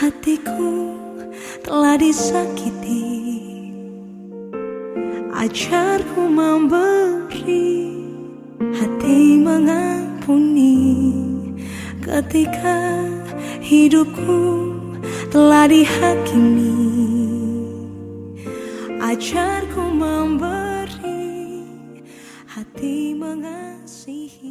Hatiku telah disakiti, ajarku memberi, hati mengampuni. Ketika hidupku telah dihakimi, ajarku memberi, hati mengasihi.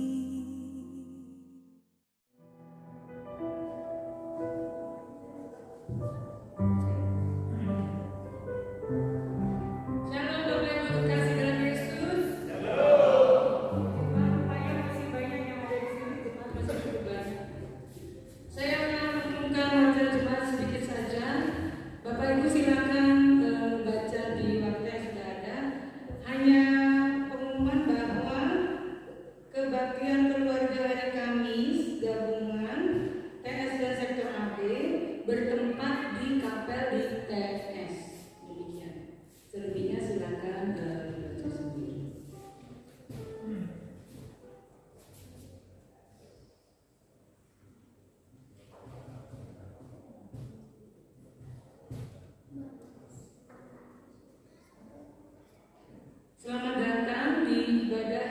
Kebaktian keluarga hari Kamis gabungan TS dan Sektor AB bertempat di kapel di TFS. Demikian. Selebihnya silakan dibaca sendiri. Selamat datang di ibadah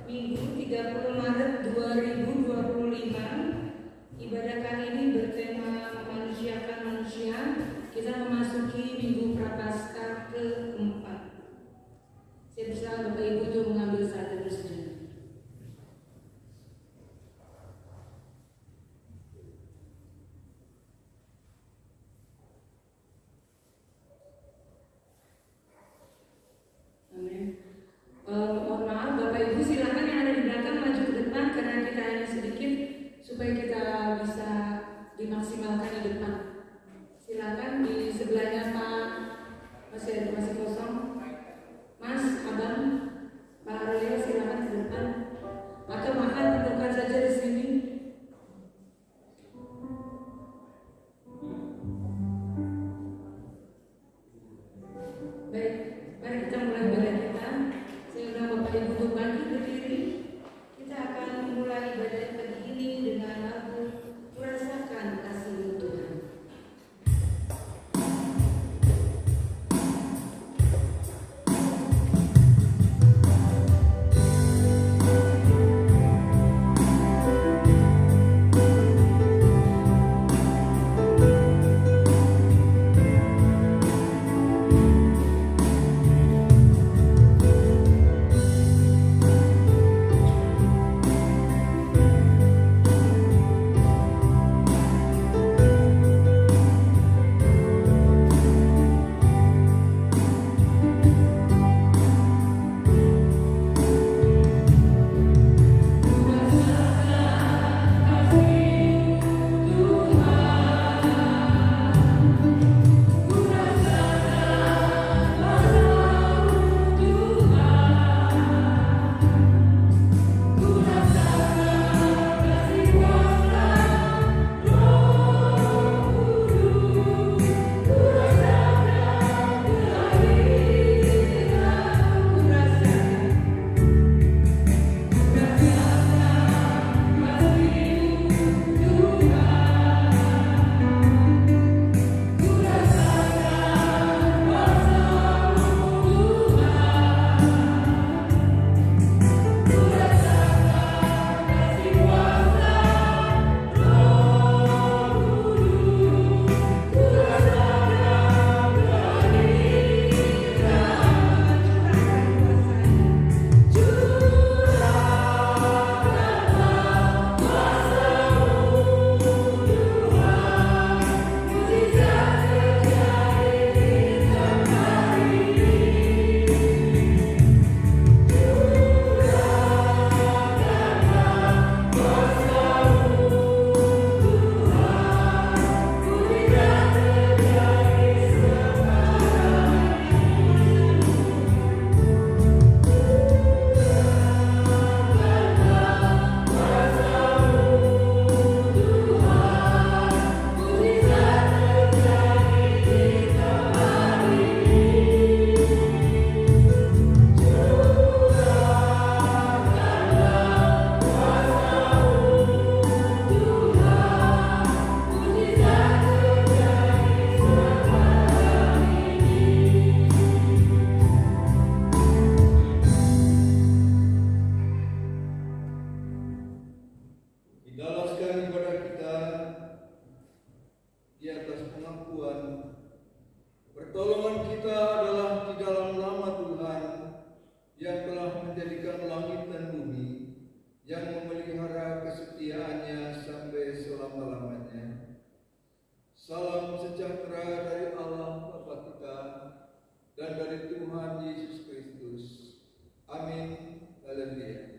Minggu 30 Maret 2025. Ibadah kali ini bertema memanusiakan manusia. Kita memasuki Minggu Prapaskah keempat. Saya bersilakan Bapak Ibu untuk mengambil saat yang bersedia. Mohon maaf Bapak Ibu, silakan yang ada di belakang maju ke depan karena kita hanya sedikit supaya kita bisa dimaksimalkan di depan. Silakan di sebelahnya Pak, masih kosong. Mas, Abang, Pak Arleo silakan ke depan. Atau makan dudukkan saja di sini. Baik, mari kita mulai ibadah kita. Saya undang Bapak Ibu untuk bangkit berdiri. Kita akan memulai ibadah pagi ini dengan lagu Kurasakan Kasih-Mu Tuhan. kemampuan. Pertolongan kita adalah di dalam nama Tuhan yang telah menjadikan langit dan bumi, yang memelihara kesetiaannya sampai selama-lamanya. Salam sejahtera dari Allah Bapa kita dan dari Tuhan Yesus Kristus. Amin. Haleluya.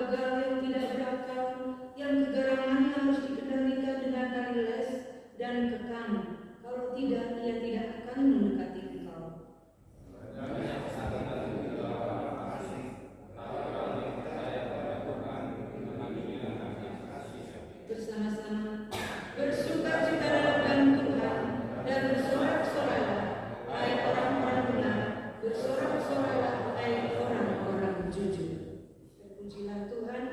gagal, yang tidak berakal, yang kegeramannya harus dikendalikan dengan tali les dan kekang. Kalau tidak, ia tidak akan mendekati engkau. Bersama-sama bersukacita dalam Tuhan dan bersorak-soraklah, hai orang-orang benar, bersorak-soraklah, hai orang-orang jujur. Terpujilah Tuhan.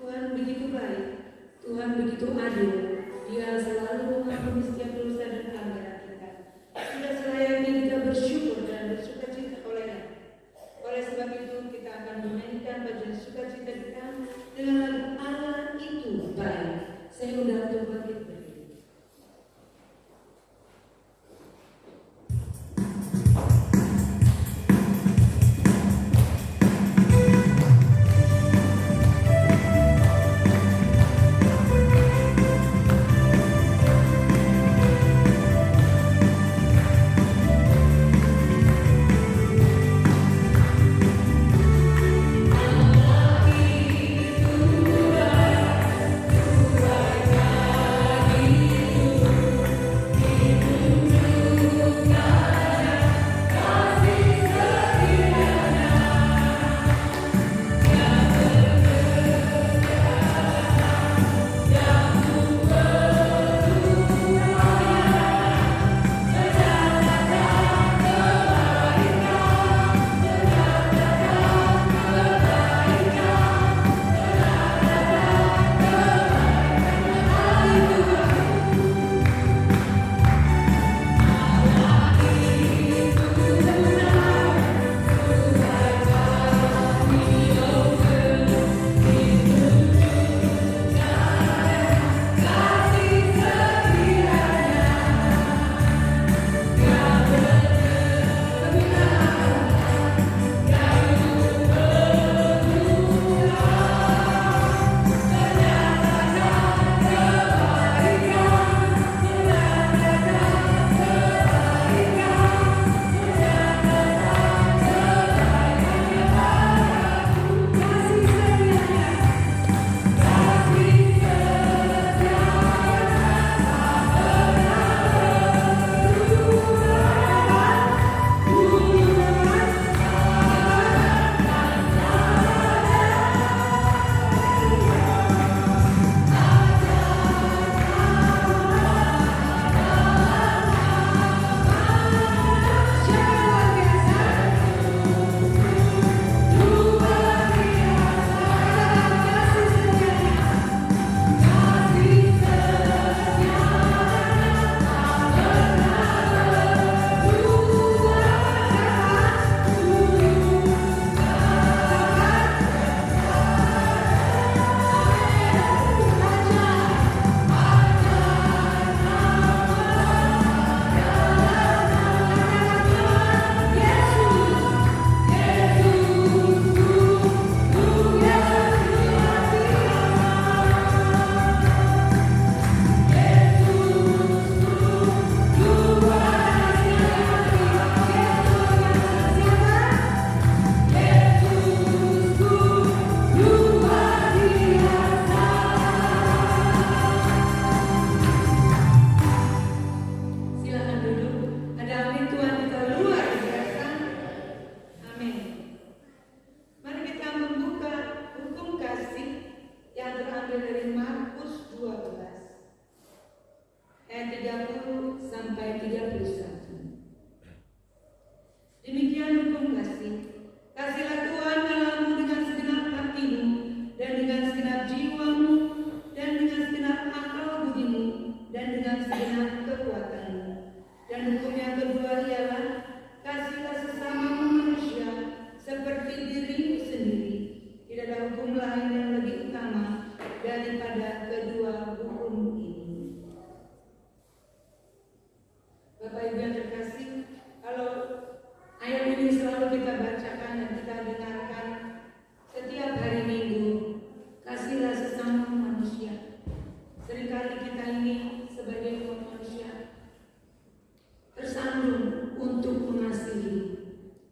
Tuhan begitu baik, Tuhan begitu adil. Dia selalu mengampuni setiap dosa dan pelanggaran kita. Sudah selayaknya kita bersyukur dan bersukacita olehnya. Oleh sebab itu kita akan menyanyikan pujian sukacita kita dengan lagu Allah itu baik. Saya undang untuk bangkit berdiri.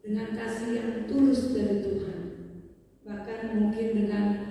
Dengan kasih yang tulus dari Tuhan, bahkan mungkin dengan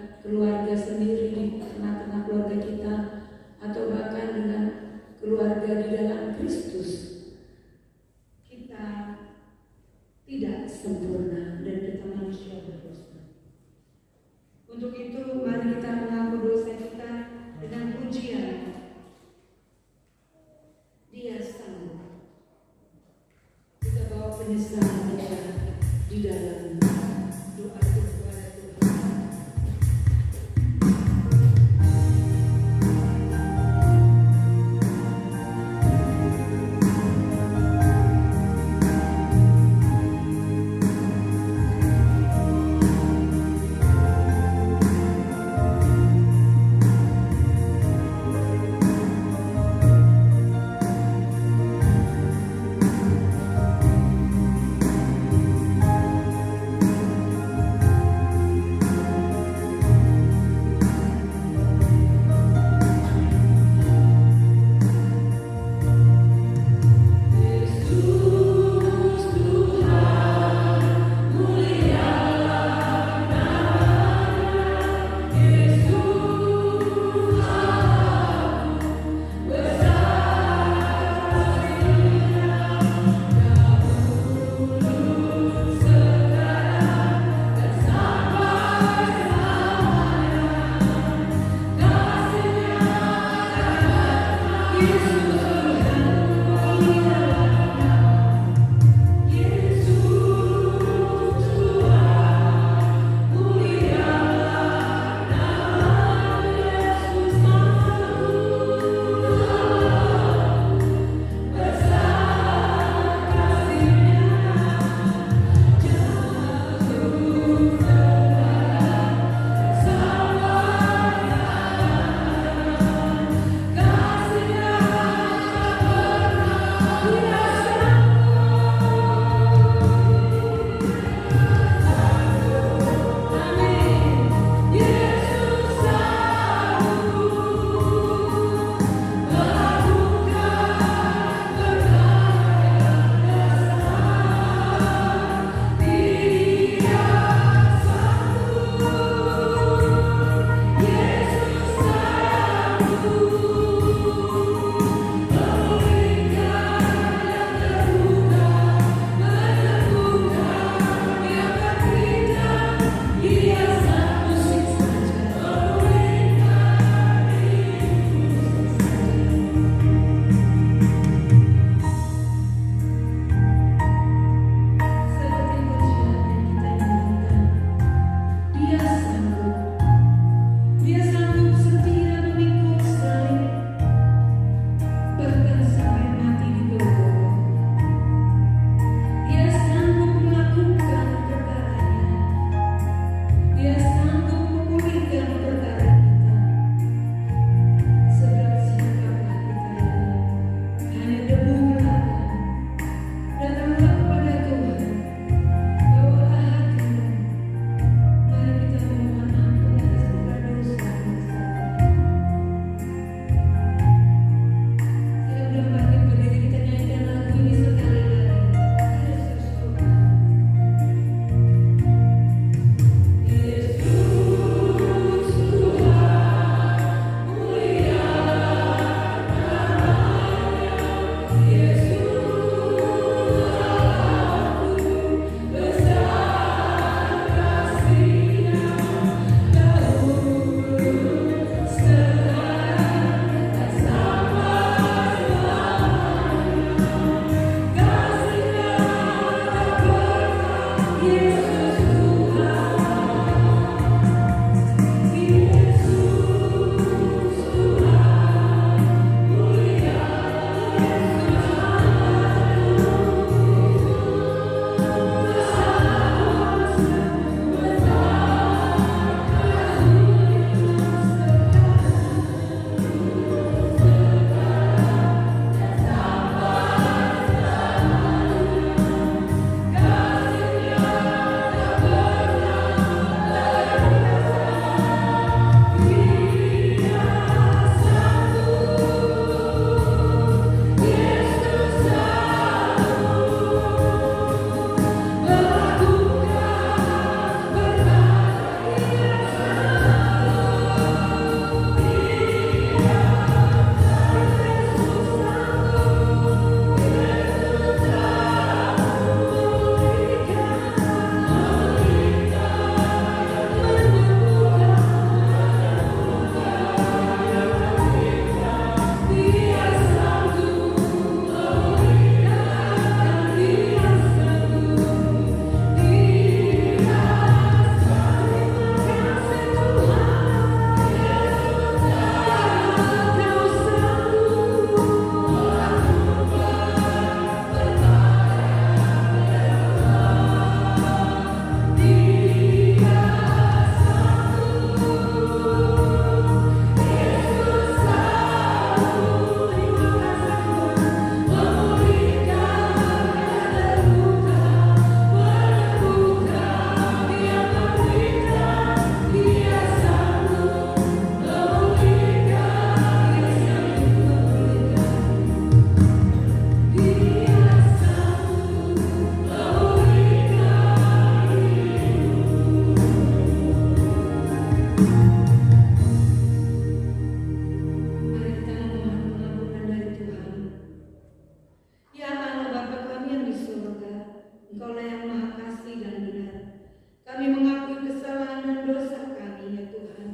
mengakui kesalahan dan dosa kami, ya Tuhan.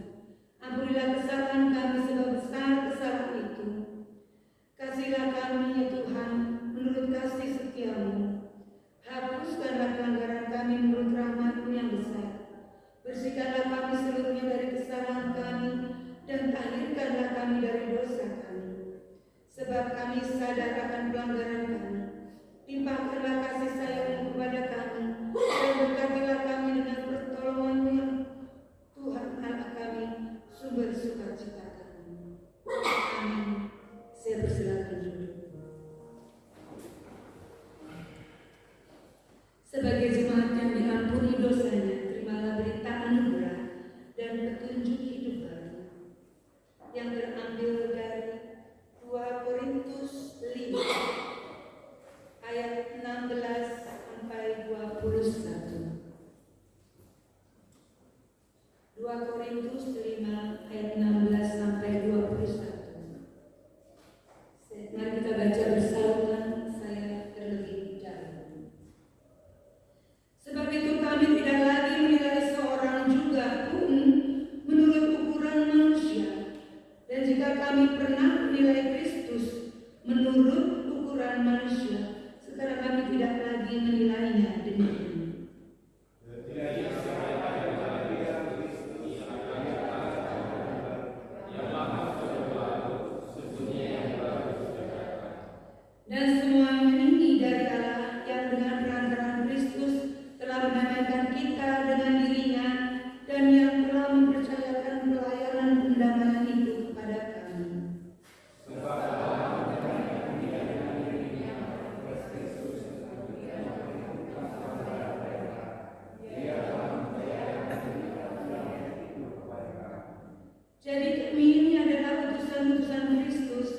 Ampunilah kesalahan kami sebab besar kesalahan itu. Kasihilah kami, ya Tuhan, menurut kasih setia-Mu. Hapuskanlah pelanggaran kami menurut rahmat-Mu yang besar. Bersihkanlah kami seluruhnya dari kesalahan kami dan tahirkanlah kami dari dosa kami. Sebab kami sadar akan pelanggaran kami. Limpahkanlah kasih sayang-Mu kepada kami dan berkatilah kami dengan pertolongan-Mu yang Tuhan Allah kami, sumber sukacita kami. Amin. Saya persilakan duduk. Sebagai jemaat yang diampuni dosanya, terimalah berita anugerah dan petunjuk hidup baru yang terambil dari 2 Korintus 5 ayat 16 sampai 21. 2 Korintus 5 ayat 16 sampai 21. Mari kita baca bersama, saya terlebih dahulu. Sebab itu kami tidak lagi menilai seorang juga pun menurut ukuran manusia. Dan jika kami pernah menilai Kristus menurut ukuran manusia, sekarang kami tidak lagi menilainya demikian. Dan semuanya ini dari Allah yang dengan perantaraan Kristus telah mendamaikan kita dengan dirinya dan yang telah mempercayakan pelayanan pendamaian itu kepada kami. Jadi kami ini adalah utusan-utusan Kristus,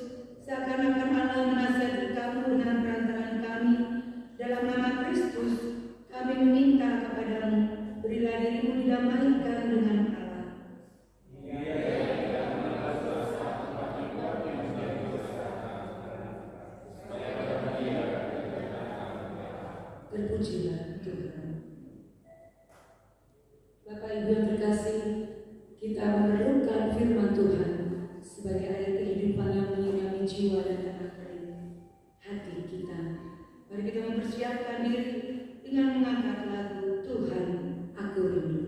seakan-akan Allah menasihati kamu dengan perantaraan kami. Dalam nama Kristus, kami meminta kepadamu, berilah dirimu didamaikan dengan Allah. Terpujilah Tuhan. Bapak Ibu yang terkasih, kita memerlukan firman Tuhan sebagai air kehidupan yang menyirami jiwa dan hati kita. Mari kita mempersiapkan diri dengan mengangkat lagu Tuhan Aku Rindu.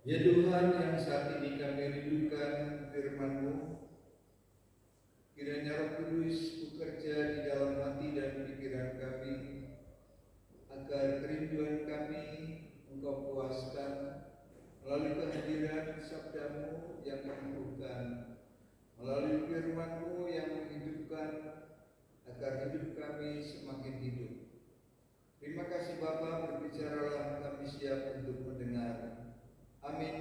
Ya Tuhan, yang saat ini kami rindukan firman-Mu, kiranya Roh Kudus bekerja di dalam hati dan pikiran kami, agar kerinduan kami Engkau puaskan melalui kehadiran sabda-Mu yang menyembuhkan, melalui firman-Mu yang menghidupkan, agar hidup kami semakin hidup. Terima kasih Bapa, berbicaralah, kami siap untuk mendengar. Amin.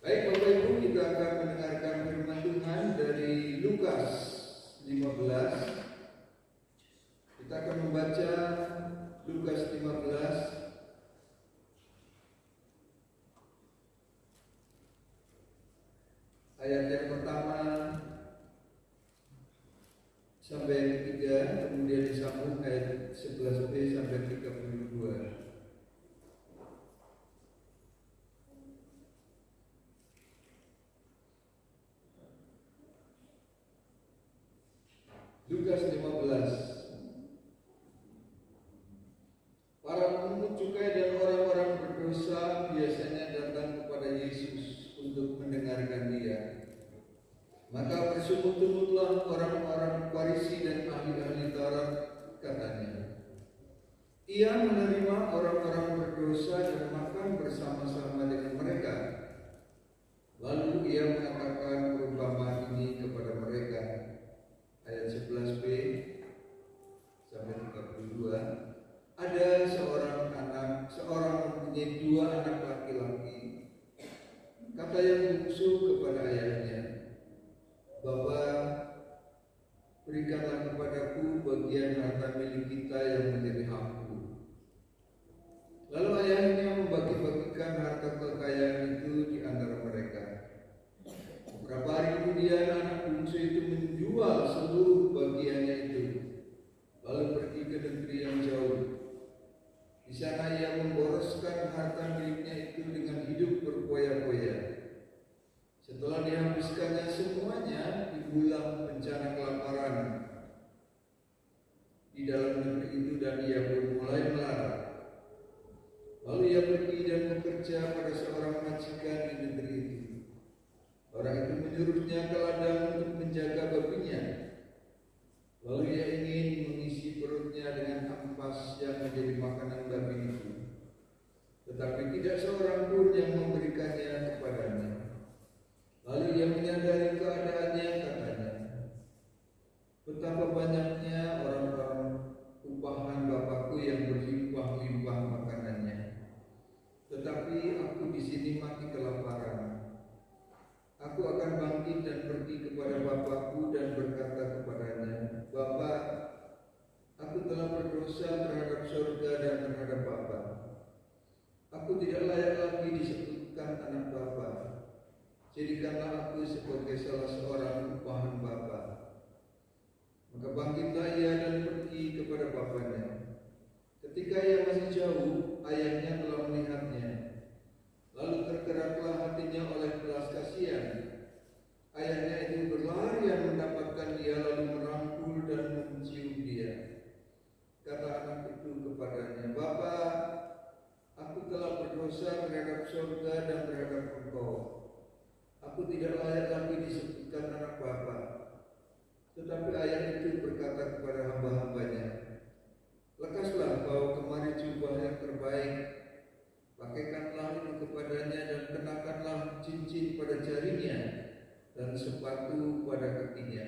Baik Bapak Ibu, kita akan mendengarkan firman Tuhan dari Lukas 15. Kita akan membaca Lukas 15 ayat yang pertama sampai yang ketiga, kemudian disambung ayat 11b sampai 32. Lukas 15. Para pemungut cukai dan orang-orang berdosa biasanya datang kepada Yesus untuk mendengarkan Dia. Maka bersungut-sungutlah orang-orang Farisi dan ahli-ahli Taurat, katanya, Ia menerima orang-orang berdosa dan makan bersama-sama dengan mereka. Lalu Ia mengatakan perumpamaan ini kepada mereka. Ayat 11b sampai 32. Ada seorang mempunyai 2 anak laki-laki. Kata yang bungsu kepada ayahnya, Bapa, berikanlah kepadaku bagian harta milik kita yang menjadi hakku. Lalu ayahnya membagi-bagikan harta kekayaan itu di antara mereka. Beberapa hari kemudian anak bungsu itu menjual seluruh bagiannya itu, lalu pergi ke negeri yang jauh. Di sana ia memboroskan harta miliknya itu dengan hidup berfoya-foya. Setelah dihabiskannya semuanya, timbullah bencana kelaparan di dalam negeri itu dan ia pun mulai melarat. Lalu ia pergi dan bekerja pada seorang majikan di negeri itu. Orang itu menyuruhnya ke ladang untuk menjaga babinya. Lalu ia ingin mengisi perutnya dengan ampas yang menjadi makanan babi itu. Tetapi tidak seorang pun yang memberikannya kepadanya. Lalu ia menyadari keadaannya, katanya, betapa banyaknya orang-orang upahan Bapakku yang berlimpah-limpah makanannya. Tetapi aku di sini mati kelaparan. Aku akan bangkit dan pergi kepada Bapakku dan berkata kepadanya, Bapa, aku telah berdosa terhadap surga dan terhadap Bapa. Aku tidak layak lagi disebutkan anak Bapa. Jadikanlah aku sebagai salah seorang upahan Bapa. Maka bangkitlah ia dan pergi kepada bapaknya. Ketika ia masih jauh, ayahnya telah melihatnya. Lalu tergeraklah hatinya oleh belas kasihan. Ayahnya itu berlarian mendapatkan dia, lalu merangkul dan mencium dia. Kata anak itu kepadanya, Bapa, aku telah berdosa terhadap surga dan terhadap Engkau. Aku tidak layak lagi disebutkan anak Bapa. Tetapi ayah itu berkata kepada hamba-hambanya, lekaslah bawa kemari jubah yang terbaik, pakaikanlah itu kepadanya dan kenakanlah cincin pada jarinya dan sepatu pada kakinya.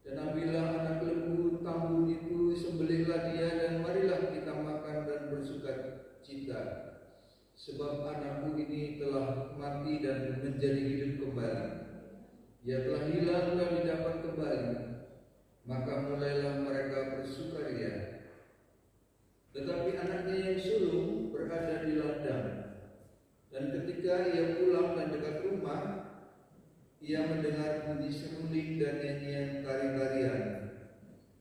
Dan ambillah anak lembu tambun itu, sembelihlah dia dan marilah kita makan dan bersuka cita. Sebab anakku ini telah mati dan menjadi hidup kembali. Ia telah hilang dan didapat kembali. Maka mulailah mereka bersukaria. Tetapi anaknya yang sulung berada di ladang. Dan ketika ia pulang dan dekat rumah, ia mendengar bunyi seruling dan nyanyian tari-tarian.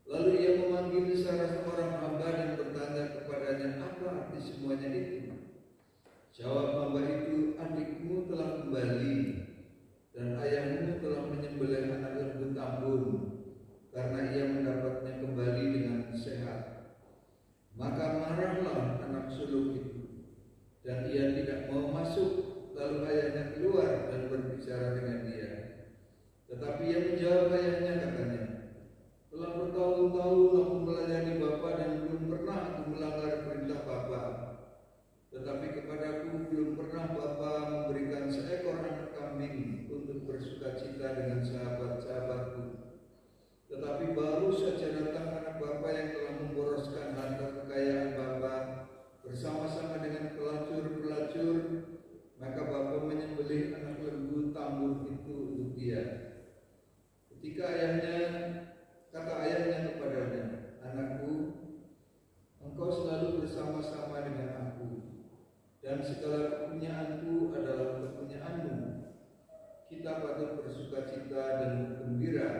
Lalu ia memanggil salah seorang hamba dan bertanya kepadanya, apa arti semuanya itu? Jawab hamba itu, adikmu telah kembali dan ayahmu telah menyembelih anak lembu tambun karena ia mendapatnya kembali dengan sehat. Maka marahlah anak sulung itu dan ia tidak mau masuk. Lalu ayahnya keluar dan berbicara dengan dia. Tetapi ia menjawab ayahnya, katanya, telah bertahun-tahun aku melayani Bapa dan belum pernah aku melanggar perintah Bapa. Tetapi kepadaku belum pernah Bapa memberikan seekor anak kambing untuk bersukacita dengan sahabat-sahabatku. Tetapi baru saja datang anak Bapa yang telah memboroskan harta kekayaan Bapa bersama-sama dengan pelacur-pelacur. Maka Bapa menyembelih anak lembu tambun itu untuk dia. Ketika kata ayahnya kepadanya, anakku, engkau selalu bersama-sama dengan aku, dan segala kepunyaanku adalah kepunyaanmu. Kita patut bersukacita dan gembira,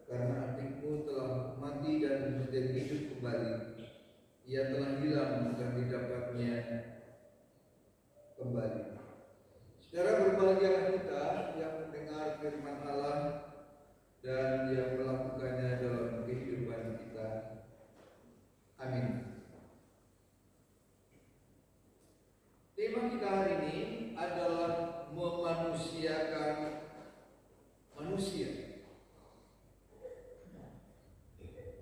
karena adikmu telah mati dan menjadi hidup kembali. Ia telah hilang dan didapatnya kembali. Saudara, berbahagialah kita yang mendengar firman Allah dan yang melakukannya dalam kehidupan kita. Amin. Tema kita hari ini adalah memanusiakan manusia.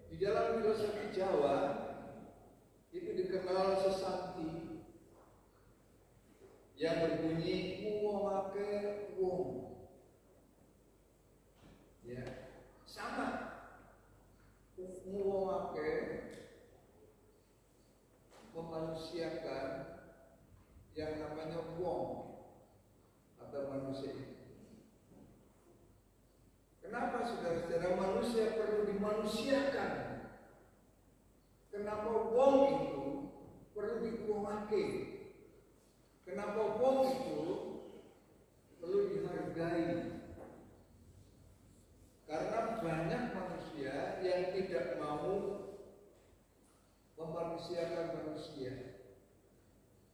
Di dalam filosofi Jawa itu dikenal sesanti yang berbunyi uwake wong. Ya, sama. Uwake memanusiakan yang namanya wong atau manusia itu. Kenapa saudara-saudara manusia perlu dimanusiakan? Kenapa wong itu perlu dikuwake? Kenapa wong itu perlu dihargai? Karena banyak manusia yang tidak mau memanusiakan manusia,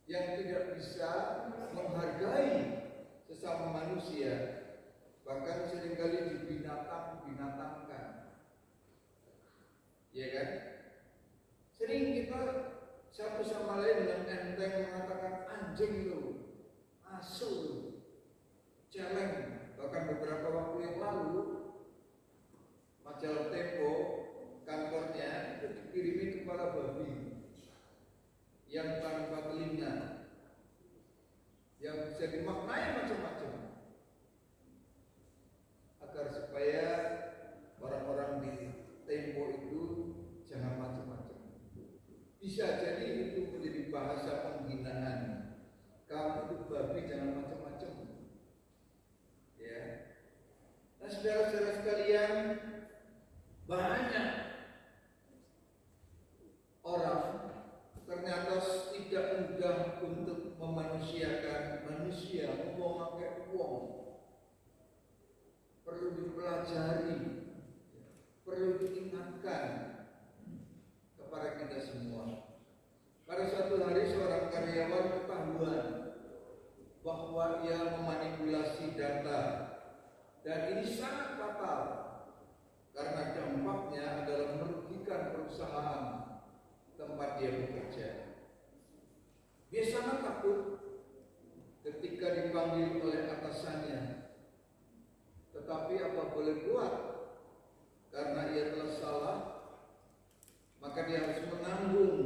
yang tidak bisa menghargai sesama manusia, bahkan seringkali dibinatang-binatangkan. Ya kan? Sering kita satu sama lain dengan enteng mengatakan anjing itu, asu, celeng. Bahkan beberapa waktu yang lalu majalah Tempo kantornya itu dikirimi kepala babi yang tanpa telinga, yang bisa dimaknai macam-macam, agar supaya orang-orang di Tempo itu jangan macam-macam. Bisa jadi itu menjadi bahasa penghinaan. Kamu itu babi, jangan macam-macam. Ya. Nah, saudara-saudara sekalian, banyak orang ternyata tidak mudah untuk memanusiakan manusia, memakai uang. Perlu dipelajari, perlu diingatkan kepada kita semua. Pada suatu hari seorang karyawan ketahuan bahwa ia memanipulasi data, dan ini sangat fatal karena dampaknya adalah merugikan perusahaan tempat dia bekerja. Dia sangat takut ketika dipanggil oleh atasannya, tetapi apa boleh buat? Karena ia telah salah, maka dia harus menanggung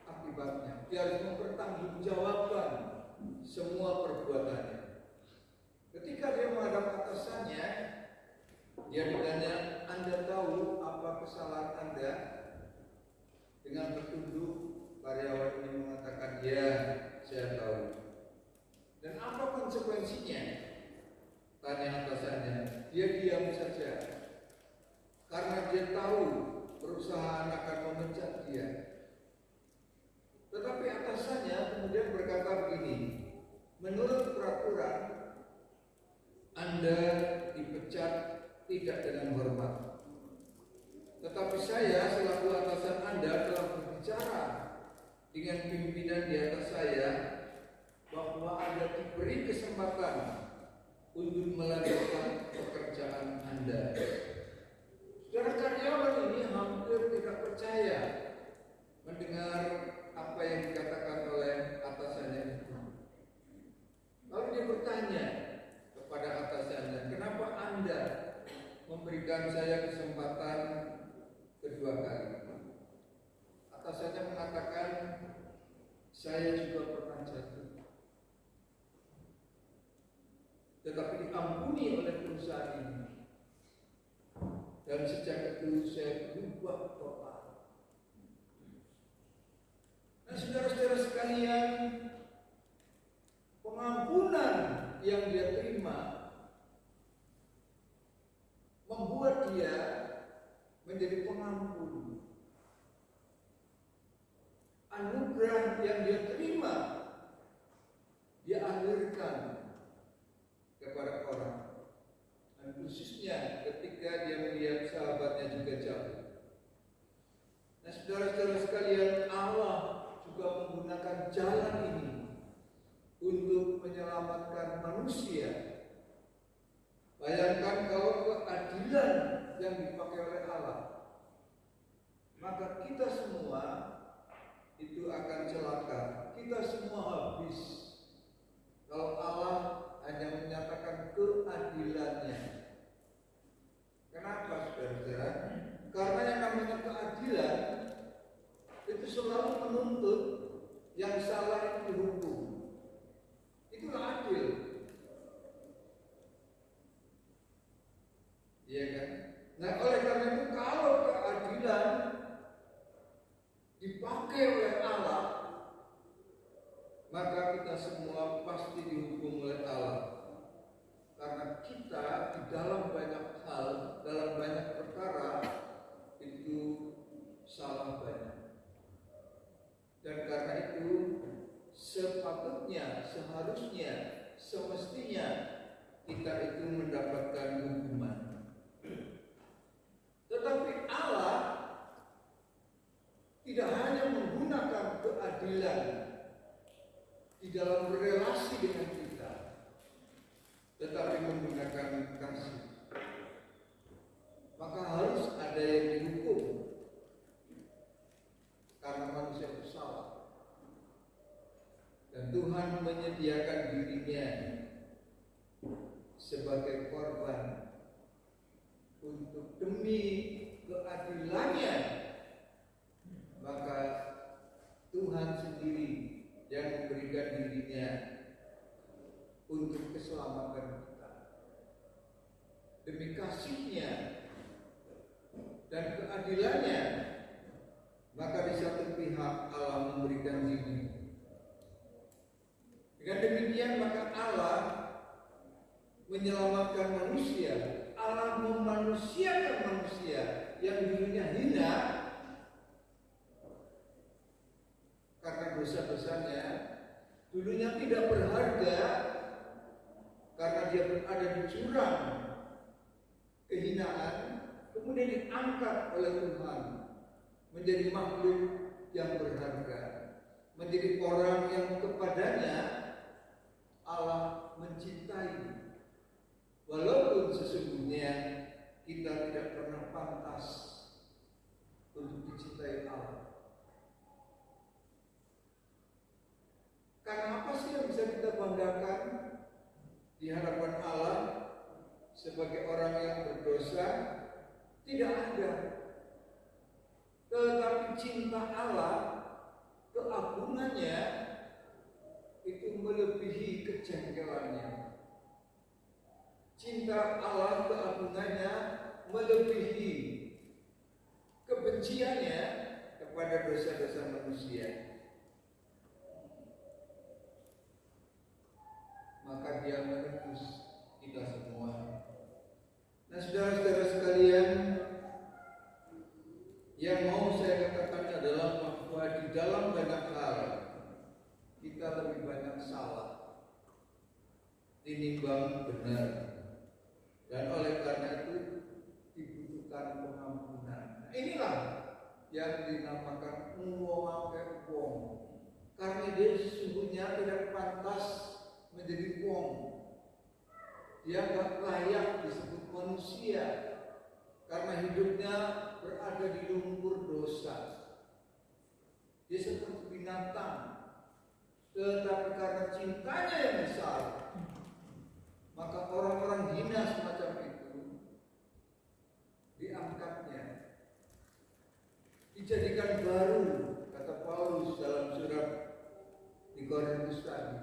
akibatnya. Dia harus mempertanggungjawabkan semua perbuatannya. Ketika dia menghadap atasannya, dia ditanya, Anda tahu apa kesalahan Anda? Dengan tertunduk, karyawan ini mengatakan, ya, saya tahu. Dan apa konsekuensinya? Tanya atasannya. Dia diam saja, karena dia tahu perusahaan akan memecat dia. Tetapi atasannya kemudian berkata begini, menurut peraturan Anda dipecat tidak dengan hormat. Tetapi saya selaku atasan Anda telah berbicara dengan pimpinan di atas saya bahwa Anda diberi kesempatan untuk melanjutkan pekerjaan Anda. Saudara karyawan ini hampir tidak percaya mendengar apa yang dikatakan oleh atasannya itu. Lalu dia bertanya kepada atasannya, kenapa Anda memberikan saya kesempatan kedua kali? Atasannya mengatakan, saya juga pernah jatuh, tetapi diampuni oleh perusahaan ini. Dan sejak itu saya berubah total. Nah, saudara-saudara sekalian, pengampunan yang dia terima membuat dia menjadi pengampun. Anugerah yang dia terima dia alirkan kepada orang. Dan khususnya ketika dia melihat sahabatnya juga jatuh. Nah, saudara-saudara sekalian, Allah juga menggunakan jalan ini untuk menyelamatkan manusia. Bayangkan kalau keadilan yang dipakai oleh Allah, maka kita semua itu akan celaka. Kita semua habis kalau Allah hanya menyatakan keadilannya. Kenapa, saudara-saudara? Karena yang namanya keadilan itu selalu menuntut yang salah itu dihukum. Itulah adil. Iya kan? Nah, oleh karena itu kalau keadilan dipakai oleh Allah, maka kita semua pasti dihukum oleh Allah. Karena kita di dalam banyak hal, dalam banyak perkara itu salah banyak. Dan karena itu sepatutnya, seharusnya, semestinya kita itu mendapatkan hukuman. Tetapi Allah tidak hanya menggunakan keadilan di dalam relasi dengan kita, tetapi menggunakan kasih. Maka harus ada yang dihukum karena manusia bersalah. Dan Tuhan menyediakan dirinya sebagai korban untuk demi keadilannya. Maka Tuhan sendiri yang memberikan dirinya untuk keselamatan kita. Demi kasihnya dan keadilannya, maka di satu pihak Allah memberikan diri. Dengan demikian maka Allah menyelamatkan manusia. Allah memanusiakan manusia yang dulunya hina karena dosa-dosanya, dulunya tidak berharga karena dia berada di jurang kehinaan, kemudian diangkat oleh Tuhan menjadi makhluk yang berharga, menjadi orang yang kepadanya Allah mencintai. Walaupun sesungguhnya kita tidak pernah pantas untuk dicintai Allah. Karena apa sih yang bisa kita banggakan di hadapan Allah sebagai orang yang berdosa? Tidak ada. Tetapi cinta Allah, keagungannya itu melebihi kejengkelannya. Cinta Allah, keagungannya melebihi kebenciannya kepada dosa-dosa manusia. Maka dia menebus kita semua. Nah, saudara-saudara sekalian, yang mau saya katakan adalah bahwa di dalam banyak hal kita lebih banyak salah tinimbang benar. Dan oleh karena itu dibutuhkan pengampunan. Inilah yang dinamakan wong wong, karena dia sesungguhnya tidak pantas menjadi wong. Dia gak layak disebut manusia karena hidupnya berada di lumpur dosa. Dia seperti binatang, tetapi karena cintanya yang besar, maka orang-orang hina semacam itu diangkatnya, dijadikan baru, kata Paulus dalam surat di Korintus tadi.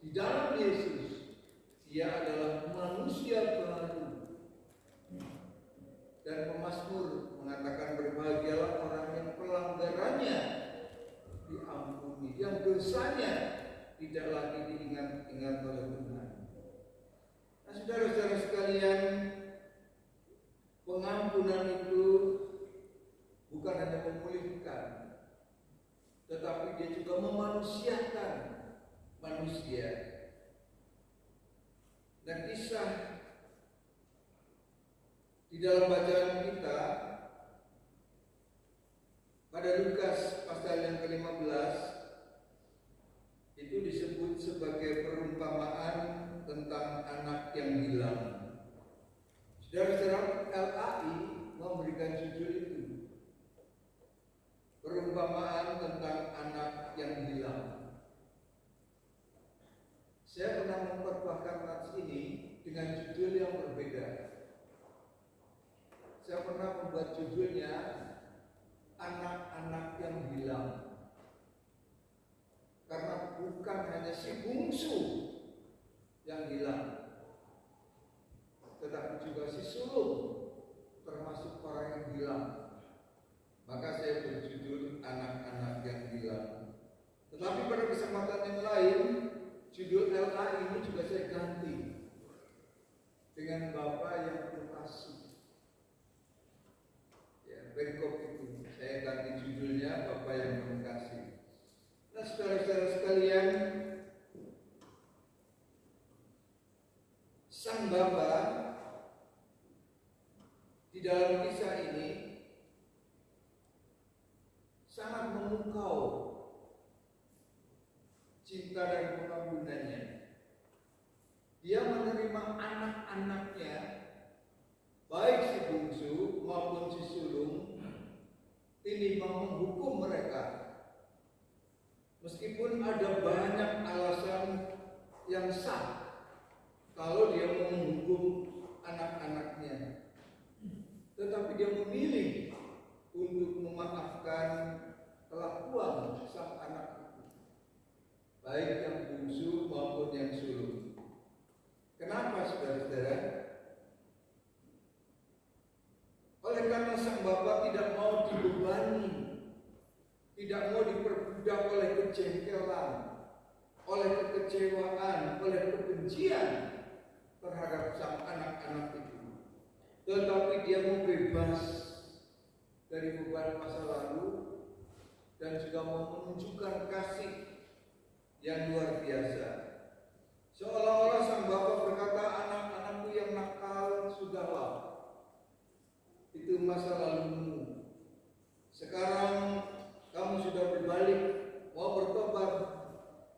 Di dalam Yesus, dia adalah manusia baru. Dan pemazmur mengatakan berbahagialah orang yang pelanggarannya diampuni, yang dosanya tidak lagi diingat-ingat oleh Tuhan. Nah, saudara-saudara sekalian, pengampunan itu bukan hanya memulihkan, tetapi dia juga memanusiakan manusia. Dan kisah di dalam bacaan kita pada Lukas pasal yang ke-15 itu disebut sebagai perumpamaan tentang anak yang hilang. Saudara-saudara, LAI memberikan judul itu, perumpamaan tentang anak yang hilang. Saya pernah memperbahkan nats ini dengan judul yang berbeda. Saya pernah membuat judulnya anak-anak yang hilang. Karena bukan hanya si bungsu yang hilang, tetapi juga si sulung termasuk orang yang hilang. Maka saya berjudul anak-anak yang hilang. Tetapi pada kesempatan yang lain, judul LA ini juga saya ganti dengan Bapak yang penuh kasih. Ya, perikop itu saya ganti judulnya Bapak yang penuh kasih. Nah, saudara-saudara sekalian, sang Bapa di dalam kisah ini sangat memukau cinta dan pengampunannya. Dia menerima anak-anaknya, baik si bungsu maupun si sulung, ini menghukum mereka. Meskipun ada banyak alasan yang sah kalau dia mau menghukum anak-anaknya, tetapi dia memilih untuk memaafkan kelakuan sang anak itu, baik yang bungsu maupun yang sulung. Kenapa, saudara-saudara? Oleh karena sang Bapa tidak mau dibebani, tidak mau diperbudak oleh kejengkelan, oleh kekecewaan, oleh kebencian terhadap sang anak-anak itu, tetapi dia mau bebas dari beban masa lalu dan juga mau menunjukkan kasih yang luar biasa. Seolah-olah sang Bapa berkata, anak-anakku yang nakal sudahlah, itu masa lalumu. Sekarang kamu sudah berbalik, mau bertobat,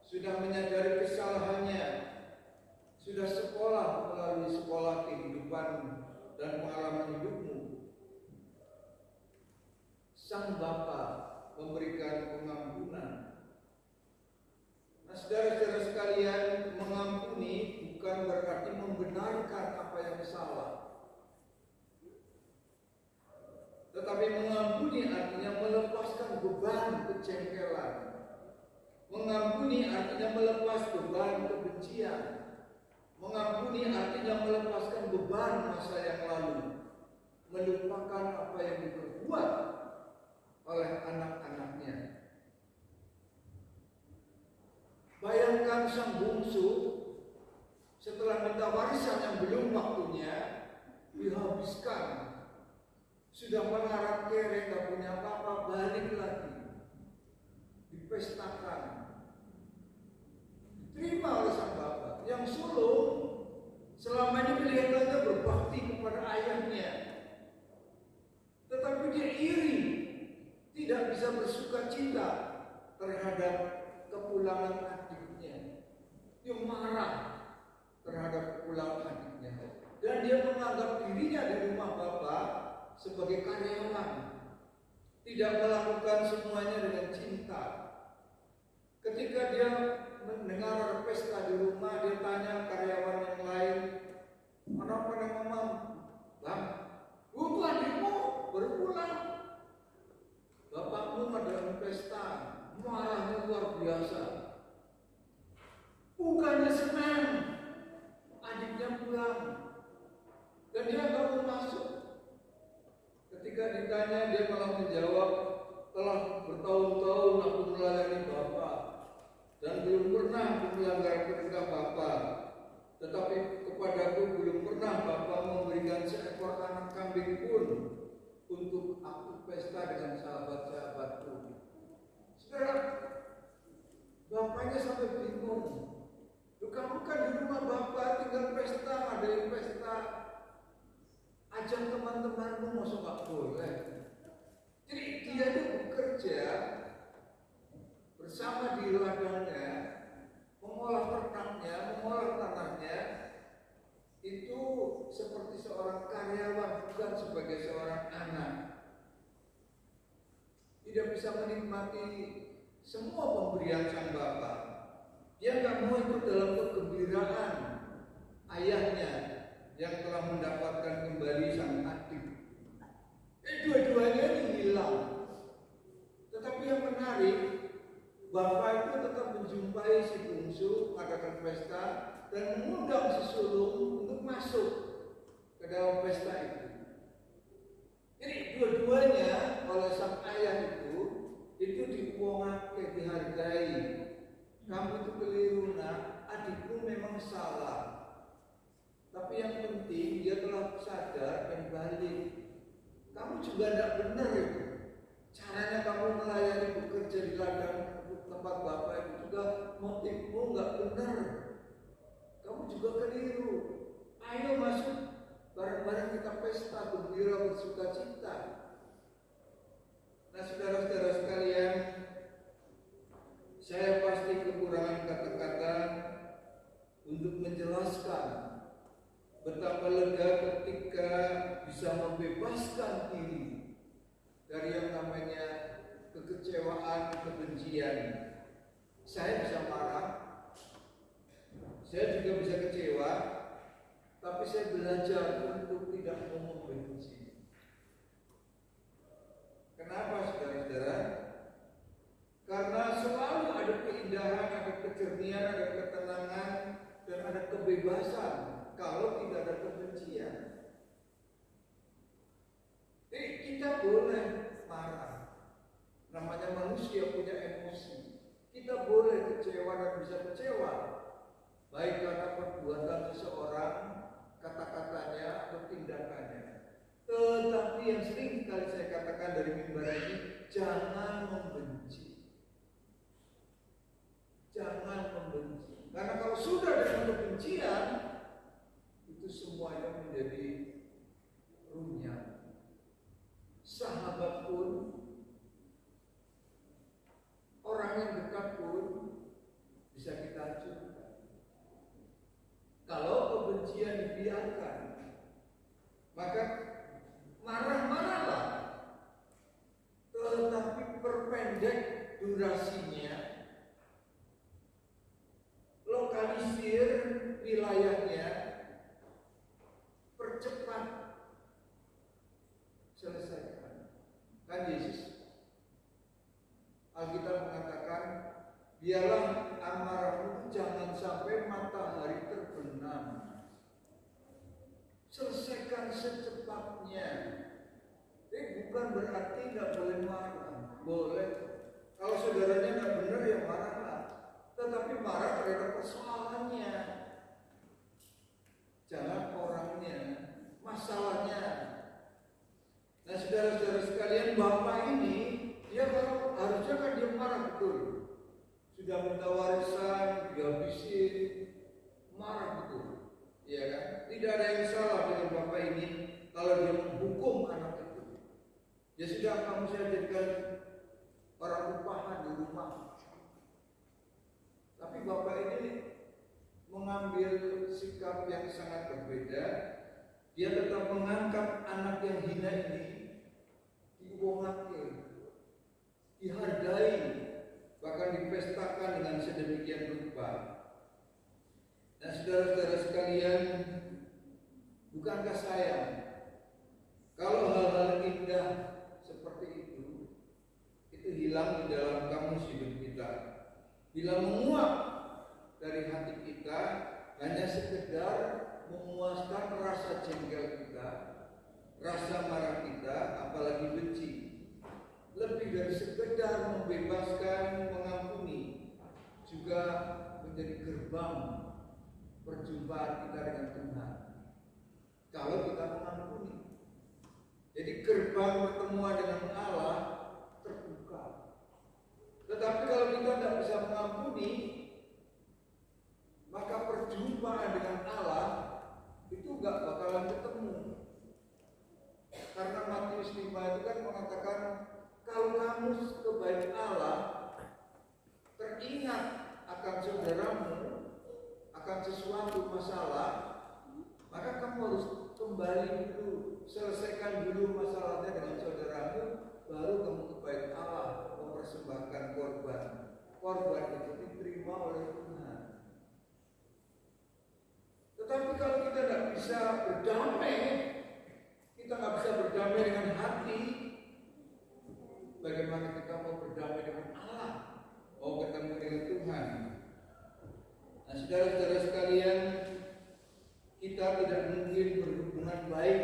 sudah menyadari kesalahannya, sudah sekolah melalui sekolah kehidupan dan pengalaman hidupmu. Sang Bapa memberikan pengampunan. Nah, saudara-saudara sekalian, mengampuni bukan berarti membenarkan apa yang salah, tetapi mengampuni artinya melepaskan beban kejengkelan. Mengampuni artinya melepas beban kebencian. Mengampuni artinya melepaskan beban masa yang lalu, melupakan apa yang diperbuat oleh anak-anaknya. Bayangkan sang bungsu setelah minta warisan yang belum waktunya dihabiskan, sudah melarat kere, gak punya apa-apa, balik lagi, dipestakan, diterima oleh sang Bapa. Yang sulung selama ini kelihatannya berbakti kepada ayahnya, tetapi dia bisa bersuka cita terhadap kepulangan adiknya. Dia marah terhadap kepulangan adiknya. Dan dia menganggap dirinya di rumah bapak sebagai karyawan. Tidak melakukan semuanya dengan cinta. Ketika dia mendengar pesta di rumah, dia tanya karyawan yang lain, "Mana pada ngomong, Bang, itu adikmu baru pulang. Bapakmu ada pesta." Marahnya luar biasa. Bukannya senang adiknya pulang, dan dia nggak mau masuk. Ketika ditanya, dia malah menjawab, "Telah bertahun-tahun aku melayani Bapak dan belum pernah aku melanggar perintah Bapak. Tetapi kepadaku belum pernah Bapak memberikan seekor anak kambing pun untuk aku pesta dengan sahabat-sahabatku." Saudara, bapaknya sampai bingung. Kamu kan di rumah Bapak tinggal pesta, ada yang pesta. Ajak teman-temanmu, masa nggak boleh? Jadi dia itu bekerja bersama di ladangnya, mengolah ternaknya, mengolah tanahnya, itu seperti seorang karyawan, bukan sebagai seorang anak. Tidak bisa menikmati semua pemberian sang bapak. Dia nggak mau ikut dalam kegembiraan ayahnya yang telah mendapatkan kembali sang adik. Dua-duanya ini hilang. Tetapi yang menarik, bapak itu tetap menjumpai si bungsu mengadakan pesta dan mengundang si sulung untuk masuk ke dalam pesta itu. Jadi dua-duanya oleh sang ayah itu diuangake, dihargai. Kamu itu keliru nak, adikmu memang salah. Tapi yang penting dia telah sadar dan balik. Kamu juga tidak benar itu. Caranya kamu melayani bekerja di ladang tempat bapak itu juga motifmu nggak benar. Kamu juga keliru. Ayo masuk bareng-bareng kita pesta gembira bersuka cita. Nah, saudara-saudara sekalian, saya pasti kekurangan kata-kata untuk menjelaskan betapa lega ketika bisa membebaskan diri dari yang namanya kekecewaan, kebencian. Saya bisa marah, saya juga bisa kecewa, tapi saya belajar untuk tidak mau membenci. Kenapa, saudara-saudara? Karena selalu ada keindahan, ada kejernihan, ada ketenangan, dan ada kebebasan kalau tidak ada kebencian. Jadi kita boleh marah. Namanya manusia punya emosi. Kita boleh kecewa dan bisa kecewa, baik karena perbuatan seseorang, kata-katanya, atau tindakannya. Tetapi yang sering kali saya katakan dari mimbar ini, jangan membenci. Jangan membenci. Karena kalau sudah ada kebencian, itu semuanya menjadi runyam. Sahabat pun, orang yang dekat pun bisa kita hancurkan. Kalau kebencian dibiarkan, maka marah-marahlah, tetapi perpendek durasinya, lokalisir wilayahnya, percepat, selesaikan. Kan Yesus, Alkitab mengatakan, biarlah amarahmu jangan sampai matahari terbenam. Selesaikan secepatnya. Bukan berarti nggak boleh marah, boleh. Kalau saudaranya nggak benar ya marahlah, tetapi marah terhadap persoalannya, jangan orangnya, masalahnya. Nah, saudara-saudara sekalian, bapak ini dia kalau harusnya kan dia marah betul, sudah minta warisan dihabisin, marah betul, ya kan? Tidak ada yang salah dengan bapak ini kalau dia menghukum anak itu. Ya sudah, kamu saya jadikan orang upahan di rumah. Tapi bapak ini mengambil sikap yang sangat berbeda. Dia tetap mengangkat anak yang hina ini, diuangake, dihargai, bahkan dipestakan dengan sedemikian rupa. Nah, saudara-saudara sekalian, bukankah sayang kalau hal-hal indah seperti itu hilang di dalam kamus hidup kita, bila menguap dari hati kita hanya sekedar memuaskan rasa jengkel kita, rasa marah kita, apalagi benci, lebih dari sekedar membebaskan, mengampuni, juga menjadi gerbang perjumpaan kita dengan Tuhan. Kalau kita mengampuni, jadi gerbang pertemuan dengan Allah terbuka. Tetapi kalau kita tidak bisa mengampuni, maka perjumpaan dengan Allah itu gak bakalan ketemu. Karena Matius 5 itu kan mengatakan, kalau kamu kebaik Allah teringat akan saudaramu, akan sesuatu masalah, maka kamu harus kembali dulu, selesaikan dulu masalahnya dengan saudaramu, baru kamu kebaik Allah mempersembahkan korban. Korban itu diterima oleh Tuhan. Tetapi kalau kita tidak bisa berdamai, kita nggak bisa berdamai dengan hati, bagaimana kita mau berdamai dengan Allah, mau ketemu dengan Tuhan? Nah, saudara-saudara sekalian, kita tidak mungkin berhubungan baik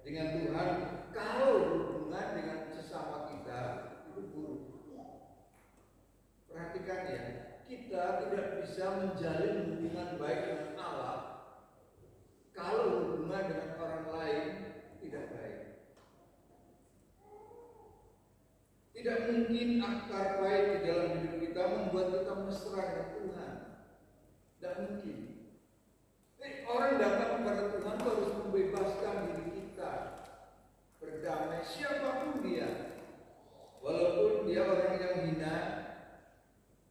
dengan Tuhan kalau hubungan dengan sesama kita itu buruk. Perhatikan ya, kita tidak bisa menjalin hubungan baik dengan Allah kalau hubungan dengan orang lain tidak baik. Tidak mungkin akar baik di dalam hidup kita membuat kita mesra dengan Tuhan. Tidak mungkin. Orang datang kepada Tuhan harus membebaskan diri kita, berdamai siapapun dia, walaupun dia orang yang hina,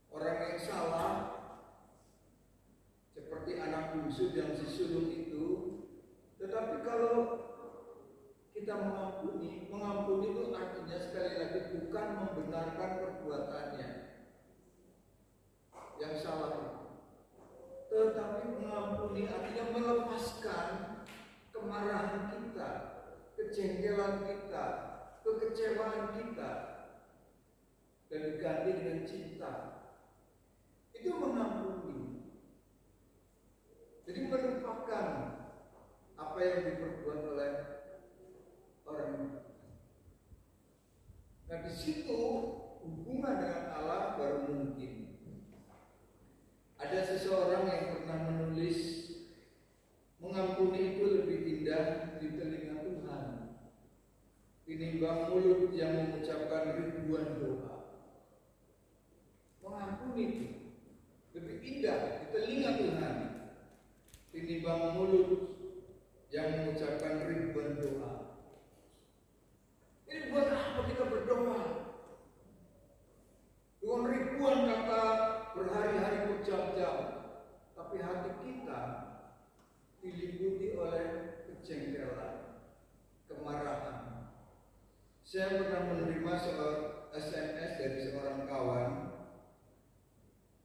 orang yang salah, seperti anak bungsu yang disulung itu. Tetapi kalau kita mengampuni itu artinya sekali lagi bukan membenarkan perbuatannya yang salah itu. Tetapi mengampuni artinya melepaskan kemarahan kita, kejengkelan kita, kekecewaan kita, dan diganti dengan cinta. Itu mengampuni. Jadi melupakan apa yang diperbuat oleh orang. Nah, di situ hubungan dengan Allah baru mungkin. Ada seseorang yang pernah menulis, mengampuni itu lebih indah di telinga Tuhan tinimbang mulut yang mengucapkan ribuan doa. Mengampuni itu lebih indah di telinga Tuhan tinimbang mulut yang mengucapkan ribuan doa. Ini buat apa kita berdoa? Dengan ribuan kata berhari-hari berjam-jam, tapi hati kita diliputi oleh kejengkelan, kemarahan. Saya pernah menerima SMS dari seorang kawan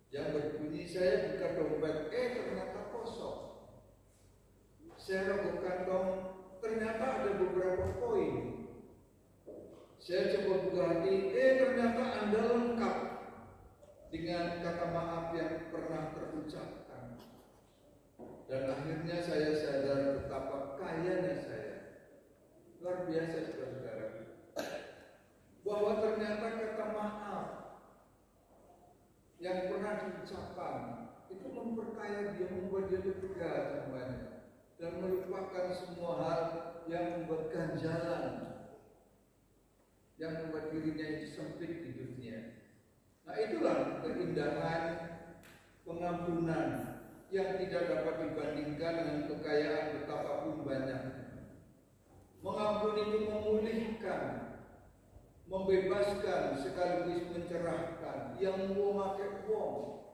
yang berbunyi, saya buka dompet, ternyata kosong. Saya rogoh kantong, ternyata ada beberapa koin. Saya coba buka hati, ternyata Anda lengkap dengan kata maaf yang pernah terucapkan. Dan akhirnya saya sadar betapa kayanya saya. Luar biasa saudara-saudara. Bahwa ternyata kata maaf yang pernah diucapkan itu memperkaya dia, membuat dia lega semuanya, dan melupakan semua hal yang membuat ganjalan, yang membuat dirinya itu sempit hidupnya. Nah, itulah keindahan pengampunan yang tidak dapat dibandingkan dengan kekayaan betapapun banyaknya. Mengampuni itu memulihkan, membebaskan sekaligus mencerahkan, yang memakai wong,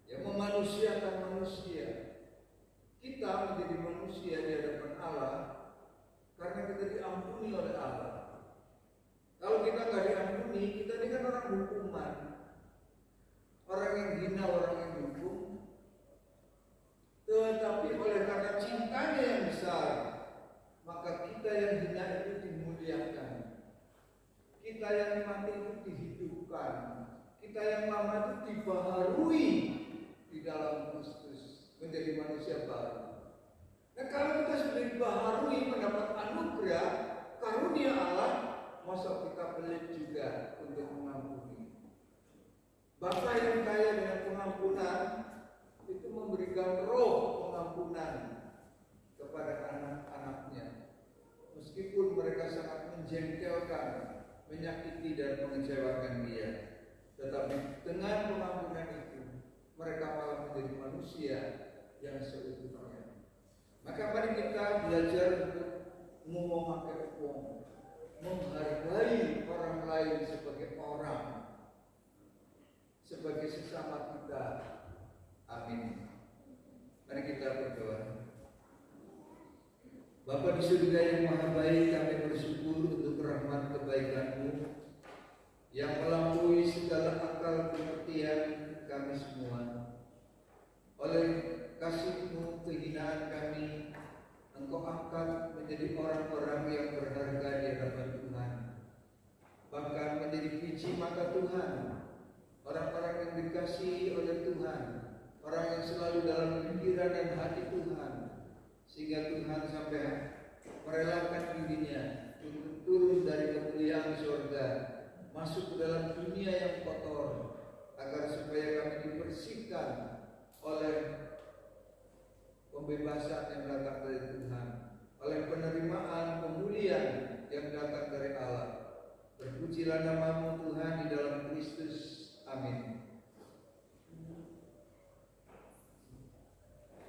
yang memanusiakan manusia. Kita menjadi manusia di hadapan Allah karena kita diampuni oleh Allah. Kalau kita nggak diampuni, kita ini kan orang hukuman, orang yang hina, orang yang dihukum. Tetapi oleh karena cintanya yang besar, maka kita yang hina itu dimuliakan, kita yang mati itu dihidupkan, kita yang lama itu dibaharui di dalam Kristus menjadi manusia baru. Nah, kalau kita sudah dibaharui mendapat anugerah karunia Allah, masa kita pelit juga untuk mengampuni. Bapa yang kaya dengan pengampunan itu memberikan roh pengampunan kepada anak-anaknya, meskipun mereka sangat menjengkelkan, menyakiti dan mengecewakan dia. Tetapi dengan pengampunan itu mereka malah menjadi manusia yang seutuhnya. Maka mari kita belajar untuk memakai uang, menghargai orang lain sebagai orang, sebagai sesama kita. Amin. Mari kita berdoa. Bapa di surga yang maha baik, kami bersyukur untuk rahmat kebaikan-Mu yang melampaui segala akal pengertian kami semua. Oleh kasih-Mu, kehinaan kami Engkau angkat menjadi orang-orang yang berharga di hadapan Tuhan, bahkan menjadi biji mata Tuhan, orang-orang yang dikasihi oleh Tuhan, orang yang selalu dalam pikiran dan hati Tuhan, sehingga Tuhan sampai merelakan dirinya untuk turun dari kemuliaan surga, masuk ke dalam dunia yang kotor, agar supaya kami dibersihkan oleh pembebasan yang datang dari Tuhan, oleh penerimaan pemulihan yang datang dari Allah. Terpujilah nama-Mu Tuhan di dalam Kristus. Amin.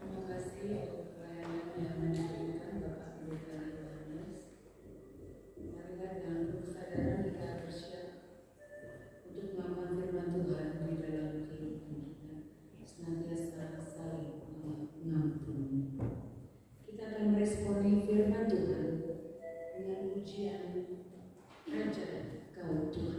Terima kasih untuk pelayanan yang diberikan Bapak Pendeta Yohanes. Marilah dengan kesadaran kita bersiap untuk melakukan firman Tuhan di dalam kehidupan kita, senantiasa saling mengampuni. Kita akan meresponi firman Tuhan dengan pujian Raja Kau Tuhan.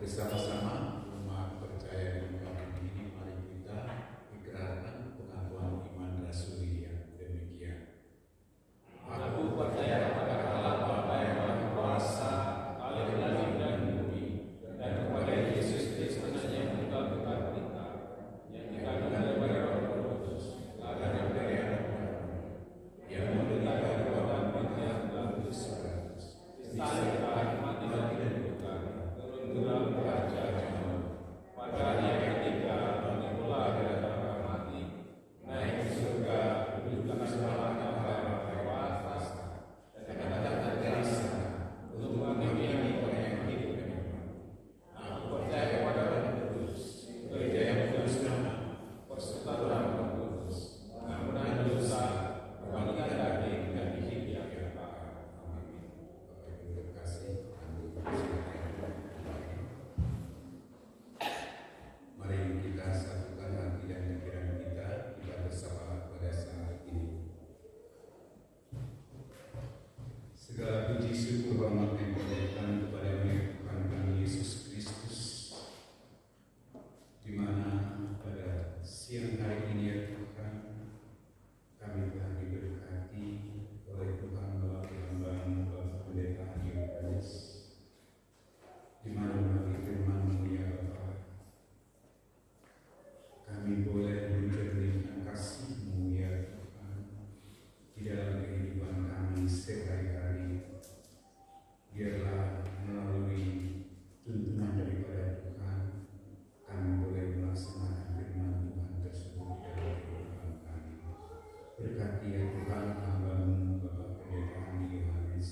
Bersama-sama umat percaya di muka ini, mari kita ikrarkan pengakuan iman rasuli yang demikian. Aku percaya kepada Allah Bapa yang Maha Kuasa, Allah langit dan bumi, dan kepada Yesus Kristus yang Tuhan kita, yang dikandung dari Roh Kudus, lahir dari anak perempuan, yang menderita di bawah Pontius Pilatus, disalibkan, mati dan dikuburkan, turun ke dalam kerajaan, pada hari yang ketiga bangkit pula dari antara mati, naik ke surga, duduk di sebelah kanan Allah kuasa, dan akan datang dari sana untuk menghakimi orang yang hidup dan yang mati. Aku percaya kepada Roh Kudus, gereja yang kudus dan persekutuan Roh Kudus, pengampunan dosa, kebangkitan daging dan hidup yang kekal. Amin. Bapak Ibu terkasih, mari kita satukan hati dan pikiran kita bersama pada saat ini. Segala puji syukur hormat dan kemuliaan kepada Tuhan kami Yesus Kristus, di mana pada siang hari ini ya Tuhan, kami telah diberkati oleh Tuhan melalui hamba Bapak Pendeta Yohanes, di mana melalui firman-Mu ya Bapa, kami boleh mencerminkan kasih-Mu ya Tuhan di dalam kehidupan kami sehari-hari. Biarlah melalui tuntunan daripada Tuhan, kami boleh melaksanakan firman Tuhan tersebut di dalam kehidupan kami. Berkati ya Tuhan hamba-Mu Bapak Pendeta Andi Yohanes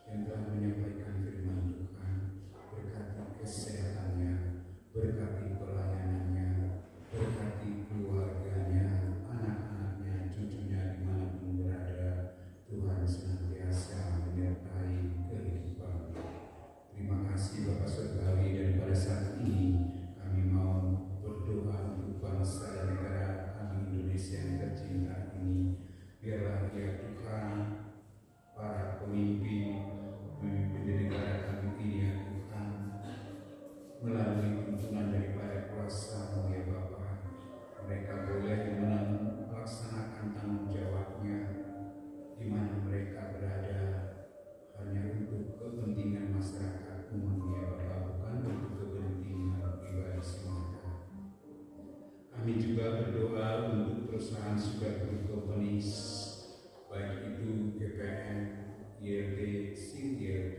yang telah menyampaikan firman Tuhan. Berkati kesehatannya, berkati pelayanannya, berkati keluarganya, anak-anaknya, cucunya dimanapun berada. Tuhan senantiasa menyertai kehidupan. Terima kasih Bapak Surgawi, dan pada saat ini kami mau berdoa untuk bangsa dan negara kami Indonesia yang tercinta ini. Biarlah ya Tuhan, para pemimpin di negara kami ini ya Tuhan, melalui tuntunan daripada kuasa-Mu ya Bapa, mereka boleh melaksanakan tanggung jawabnya, di mana mereka berada hanya untuk kepentingan masyarakat umum ya Bapa, bukan untuk kepentingan pribadi semata. Kami juga berdoa untuk perusahaan Sugar Group Companies, baik itu GPN, ILP, CILP.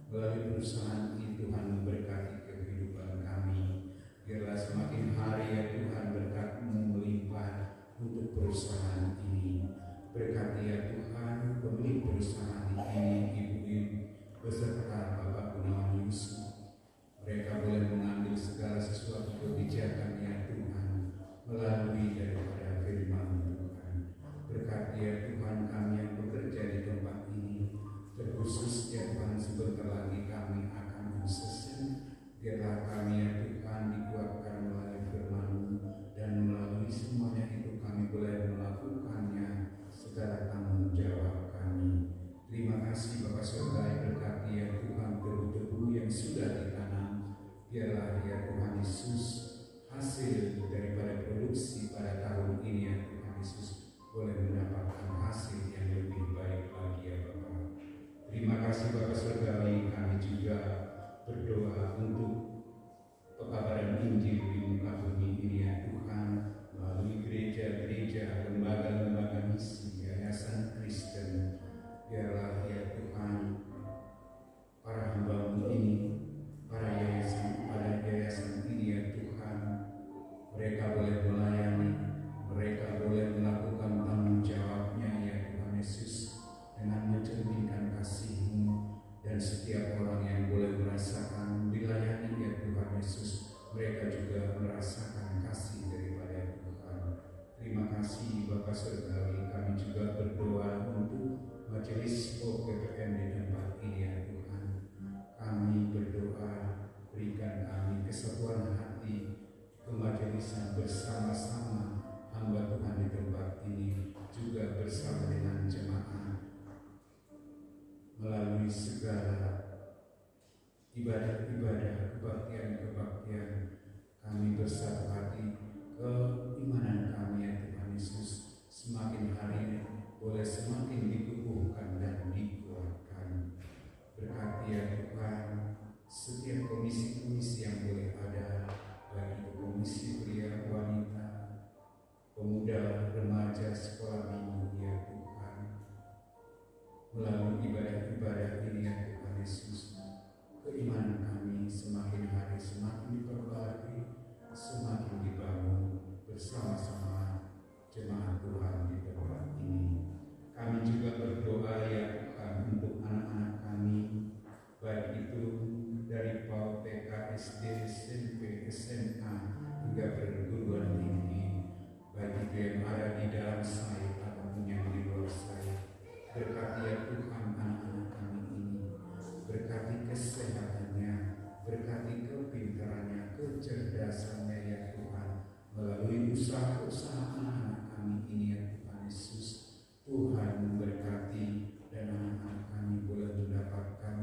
Melalui perusahaan ini Tuhan memberkati kehidupan kami. Biarlah semakin hari ya Tuhan berkat-Mu melimpah untuk perusahaan ini. Berkati ya Tuhan pemilik perusahaan ini, Ibu beserta Bapak Gunawan Yusuf. Mereka boleh mengambil segala sesuatu kebijakan ya Tuhan melalui daripada firman Tuhan. Berkati ya Tuhan kami yang bekerja di tempat ini, terkhusus ya Tuhan sebentar lagi kami akan session. Biarlah kami ya Tuhan dikuatkan melalui firman-Mu, dan melalui semuanya itu kami boleh melakukannya segala tanggung jawab kami. Terima kasih Bapak Surgawi, berkati ya Tuhan tebu-tebu yang sudah ditanam. Biarlah ya Tuhan Yesus hasil daripada produksi pada tahun ini ya Tuhan Yesus boleh mendapatkan hasil yang lebih baik lagi ya Bapak. Terima kasih Bapak Surgawi, kami juga berdoa untuk pekabaran Injil di muka bumi ini ya Tuhan, melalui gereja-gereja, lembaga-lembaga misi, yayasan Kristen. Biarlah ya Tuhan para hamba-Mu ini, para yayasan ini ya Tuhan, mereka boleh melayani, mereka boleh melakukan tanggung jawabnya ya Tuhan Yesus, dengan mencerminkan kasih-Mu. Dan setiap orang yang boleh merasakan dilayani ya Tuhan Yesus, mereka juga merasakan kasih daripada Tuhan. Terima kasih Bapak Surgawi, kami juga berdoa untuk majelis OPPM di tempat ini ya Tuhan. Kami berdoa, berikan kami kesatuan hati, kemajelisan bersama-sama hamba Tuhan di tempat ini, juga bersama dengan jemaah, melalui segala ibadah-ibadah kebaktian kami bersatu hati, keimanan kami ya Tuhan Yesus semakin hari boleh semakin dikukuhkan dan dikuatkan. Berkati ya Tuhan setiap komisi-komisi yang boleh ada, baik itu komisi pria, wanita, pemuda, remaja, sekolah minggu ya Tuhan. Melalui ibadah-ibadah ini ya Tuhan Yesus, keimanan kami semakin hari semakin diperbarui, semakin dibangun bersama-sama jemaat Tuhan di tempat ini. Kami juga berdoa ya Tuhan untuk anak-anak kami, baik itu dari PAUD, TK, SD, SMP, SMA hingga perguruan tinggi, baik itu yang ada di dalam saya ataupun yang di luar saya. Berkati ya Tuhan anak-anak kami ini, berkati kesehatannya, berkati kepintarannya, kecerdasannya ya Tuhan, melalui usaha-usaha anak-anak kami ini ya Tuhan Yesus. Tuhan memberkati dan anak-anak kami boleh mendapatkan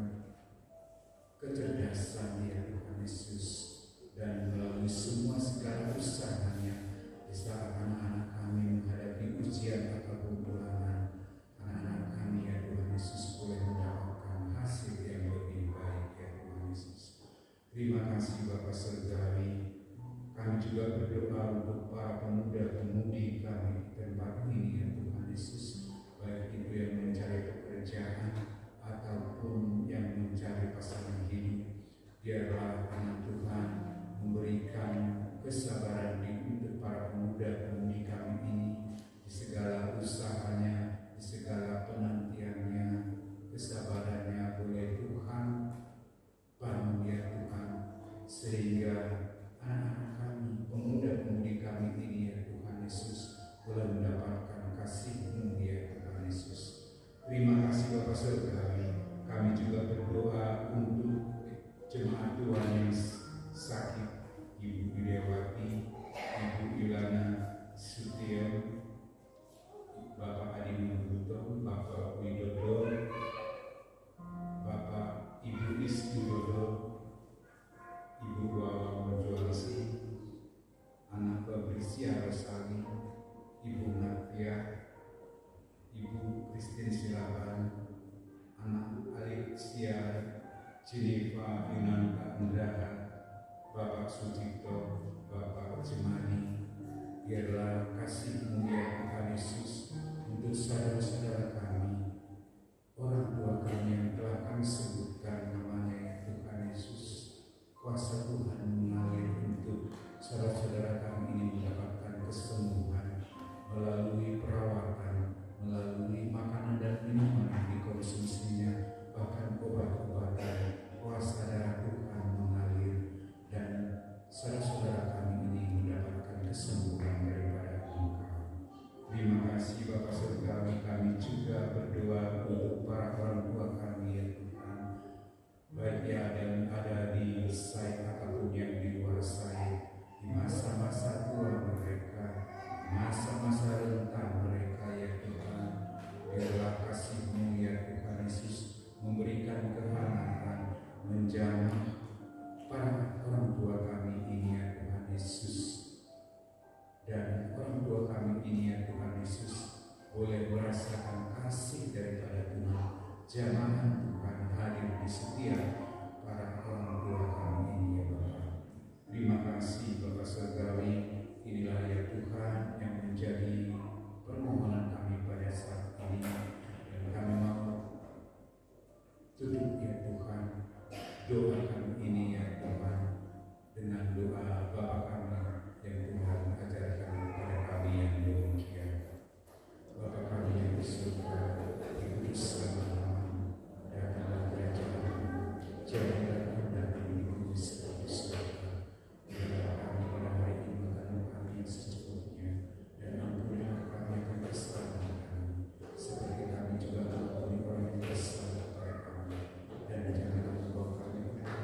kecerdasan ya Tuhan Yesus, dan melalui semua segala usahanya di saat anak-anak kami menghadapi ujian ataupun ulangan, anak-anak kami ya Tuhan Yesus boleh mendapatkan hasil yang lebih baik ya Tuhan Yesus. Terima kasih Bapa Surgawi. Kami juga berdoa untuk para pemuda-pemudi kami di tempat ini ya Tuhan Yesus, baik itu yang mencari pekerjaan ataupun yang mencari pasangan hidup. Biarlah Tuhan memberikan kesabaran untuk para pemuda-pemudi kami ini di segala usahanya, di segala penantiannya, kesabarannya boleh Tuhan bangun ya Tuhan, sehingga anak-anak kami, pemuda-pemudi kami ini ya Tuhan Yesus boleh mendapatkan kasih-Mu ya Tuhan Yesus. Terima kasih Bapa Surgawi. Kami juga berdoa untuk jemaat Tuhan yang sakit, Ibu Widewati, Ibu Ilana Sutio, Bapak Adi Nugroho, Bapak Widodo, Bapak Ibu Iswidodo, Ibu Wawa Mojoasi, anak Fabricia Rosali, Ibu Natia, Ibu Christine Silaban, anak Alexia Jennifer Yunanta Andraha, Bapak Sucipto, Bapak Jemani. Biarlah kasih-Mu ya Tuhan Yesus untuk saudara-saudara kami, orang tua kami yang telah kami sebutkan namanya ya Tuhan Yesus. Kuasa Tuhan mengalir untuk saudara-saudara kami ini mendapatkan kesembuhan melalui perawatan, melalui makanan dan minuman yang dikonsumsinya, bahkan obat-obatan. Kuasa darah Tuhan mengalir dan saudara-saudara kami ini mendapatkan kesembuhan daripada Engkau. Terima kasih Bapa Surgawi. Kami juga berdoa untuk para orang tua kami ya Tuhan, baik yang ada di saya ataupun yang di luar saya, di masa-masa tua mereka, masa-masa rentah mereka ya Tuhan. Biarlah kasih-Mu ya Tuhan Yesus memberikan kehangatan, menjamah para orang tua kami ini ya Tuhan Yesus. Dan orang tua kami ini ya Tuhan Yesus boleh merasakan kasih daripada Tuhan. Jamahan Tuhan hadir di setiap para orang tua kami ini ya Bapak. Terima kasih Bapak Surgawi. Inilah ya Tuhan yang menjadi permohonan kami pada saat ini, dan kami mau tutup ya Tuhan doa kami ini ya Tuhan dengan doa Bapa kami yang Tuhan ajarkan kepada kami yang demikian. Bapa kami yang di surga, dikudus nama-Mu, datanglah kerajaan-Mu, jadilah kehendak-Mu di bumi seperti di surga. Berilah kami pada hari ini makanan kami yang secukupnya, dan ampunilah kami akan kesalahan kami, seperti kami juga mengampuni orang yang bersalah kepada kami, dan janganlah membawa kami kepada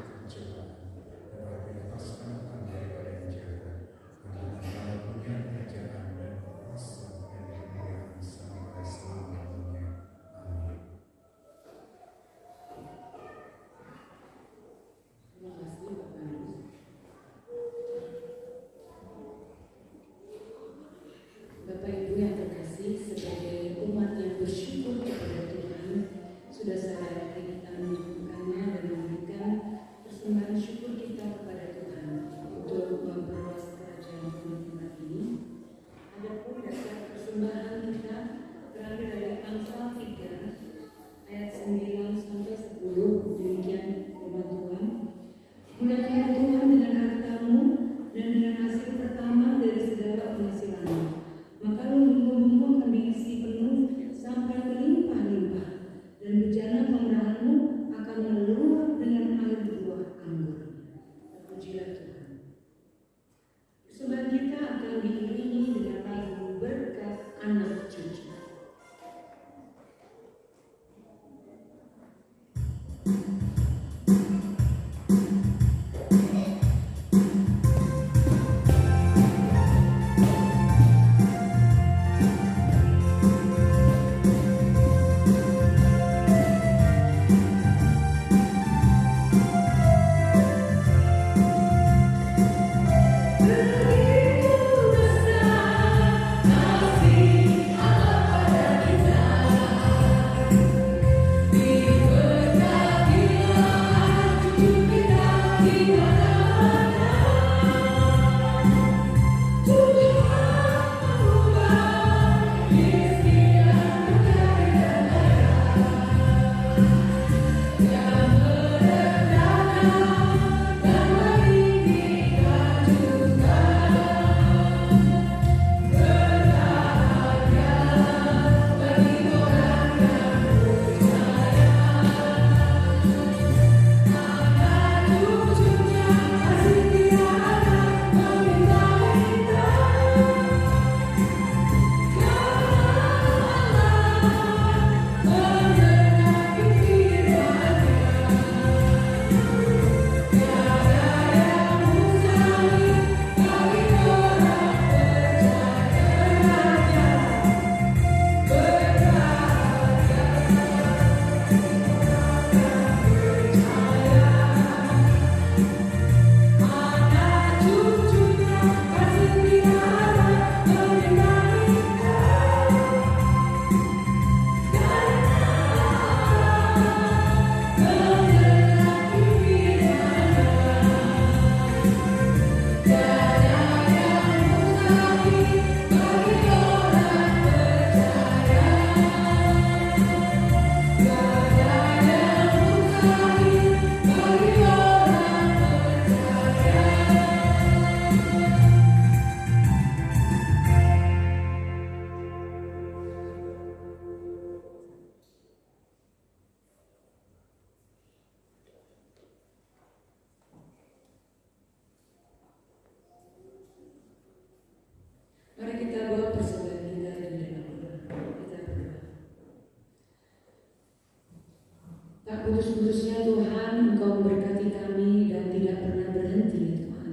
Tak putus-putusnya Tuhan, Engkau memberkati kami dan tidak pernah berhenti Tuhan.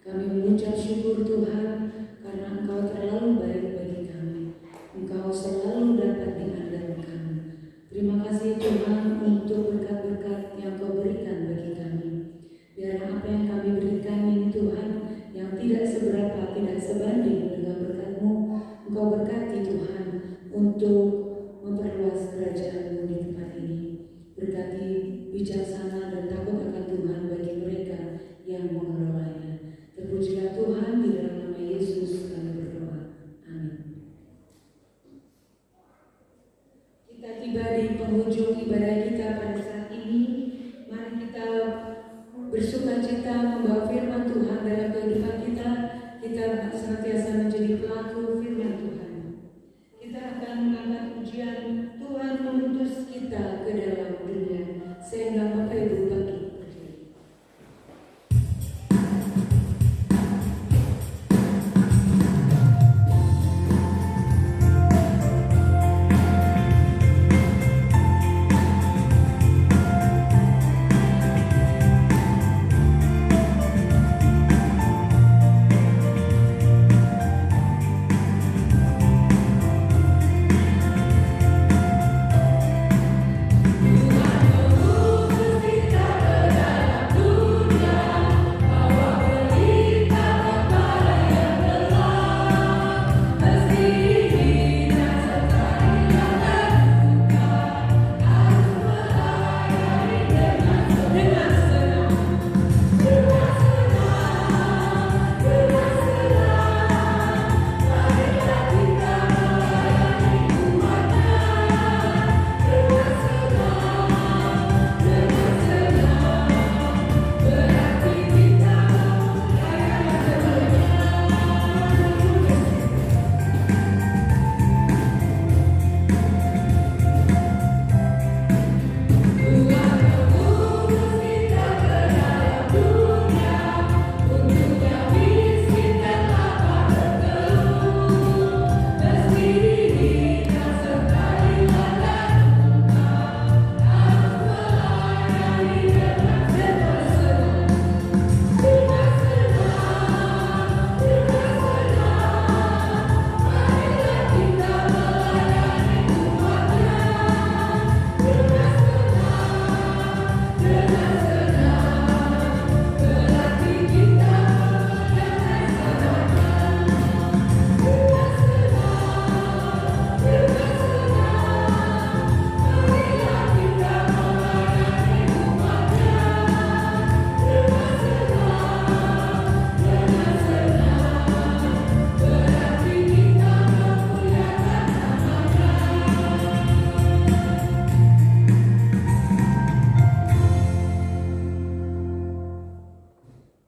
Kami mengucap syukur Tuhan karena Engkau terlalu baik bagi kami. Engkau selalu dapat diandalkan kami. Terima kasih Tuhan untuk berkat-berkat yang Kau berikan bagi kami. Biar apa yang kami berikan ini Tuhan, yang tidak seberapa, tidak sebanding dengan berkat-Mu, Engkau berkati Tuhan untuk memperluas kerajaan-Mu di tempat ini. Berkati bijaksana dan takut akan Tuhan bagi mereka yang mengelolanya. Terpujilah Tuhan, di dalam nama Yesus kami berdoa. Amin. Kita tiba di penghujung ibadah kita pada saat ini. Mari kita bersukacita membawa firman Tuhan dalam kehidupan kita. Kita senantiasa menjadi pelaku firman Tuhan. Kita akan mengangkat pujian Tuhan mengutus kita ke dalam dunia, sehingga Bapak Ibu bangkit berdiri.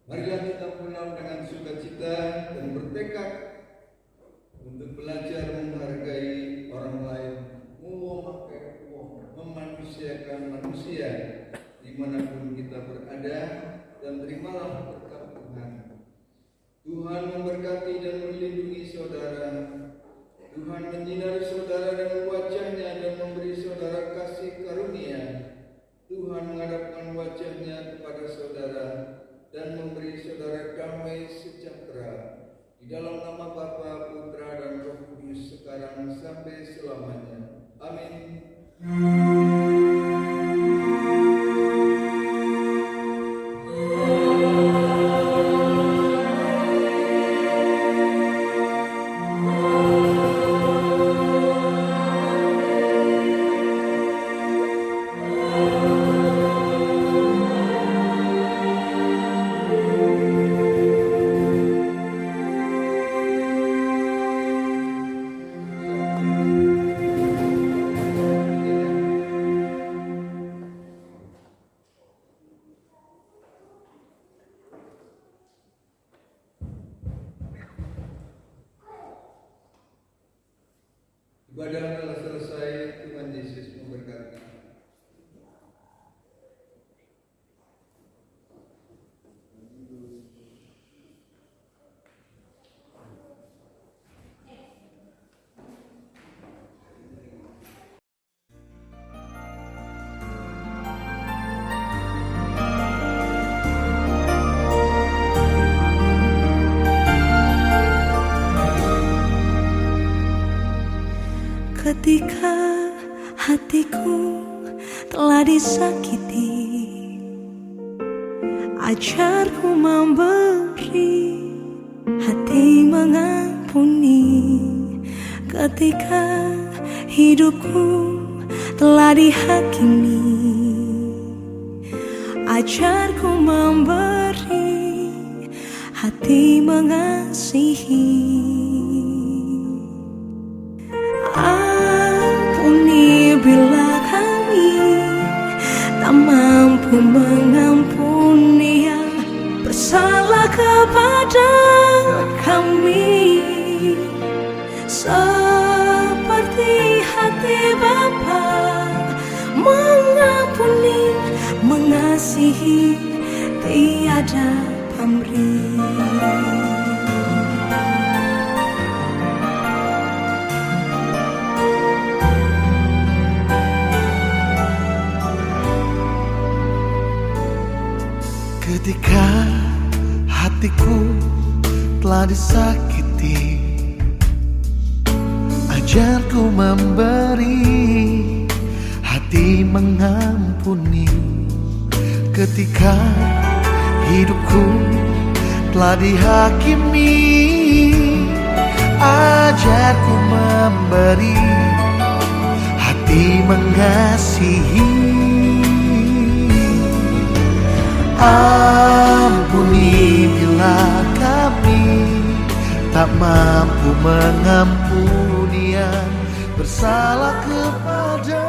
Marilah kita pulang dengan sukacita dan bertekad untuk belajar menghargai orang lain, memanusiakan manusia dimanapun kita berada, dan terimalah berkat Tuhan. Tuhan memberkati dan melindungi saudara. Tuhan menyinari saudara dengan wajah-Nya dan memberi saudara kasih karunia. Tuhan menghadapkan wajah-Nya kepada saudara dan memberi saudara damai sejahtera. Di dalam nama Bapa, Putra, dan Roh Kudus, sekarang sampai selamanya. Amin. hatiku telah disakiti. Ajarku memberi, hati mengampuni. Ketika hidupku telah dihakimi, ajarku memberi, hati mengasihi. Ampuni bila kami tak mampu mengampuni yang bersalah kepada kami, seperti hati Bapa mengampuni, mengasihi, tiada pamrih. Ketika hatiku telah disakiti, ajarku memberi, hati mengampuni. Ketika hidupku telah dihakimi, ajarku memberi, hati mengasihi. Ampuni bila kami tak mampu mengampuni yang bersalah kepada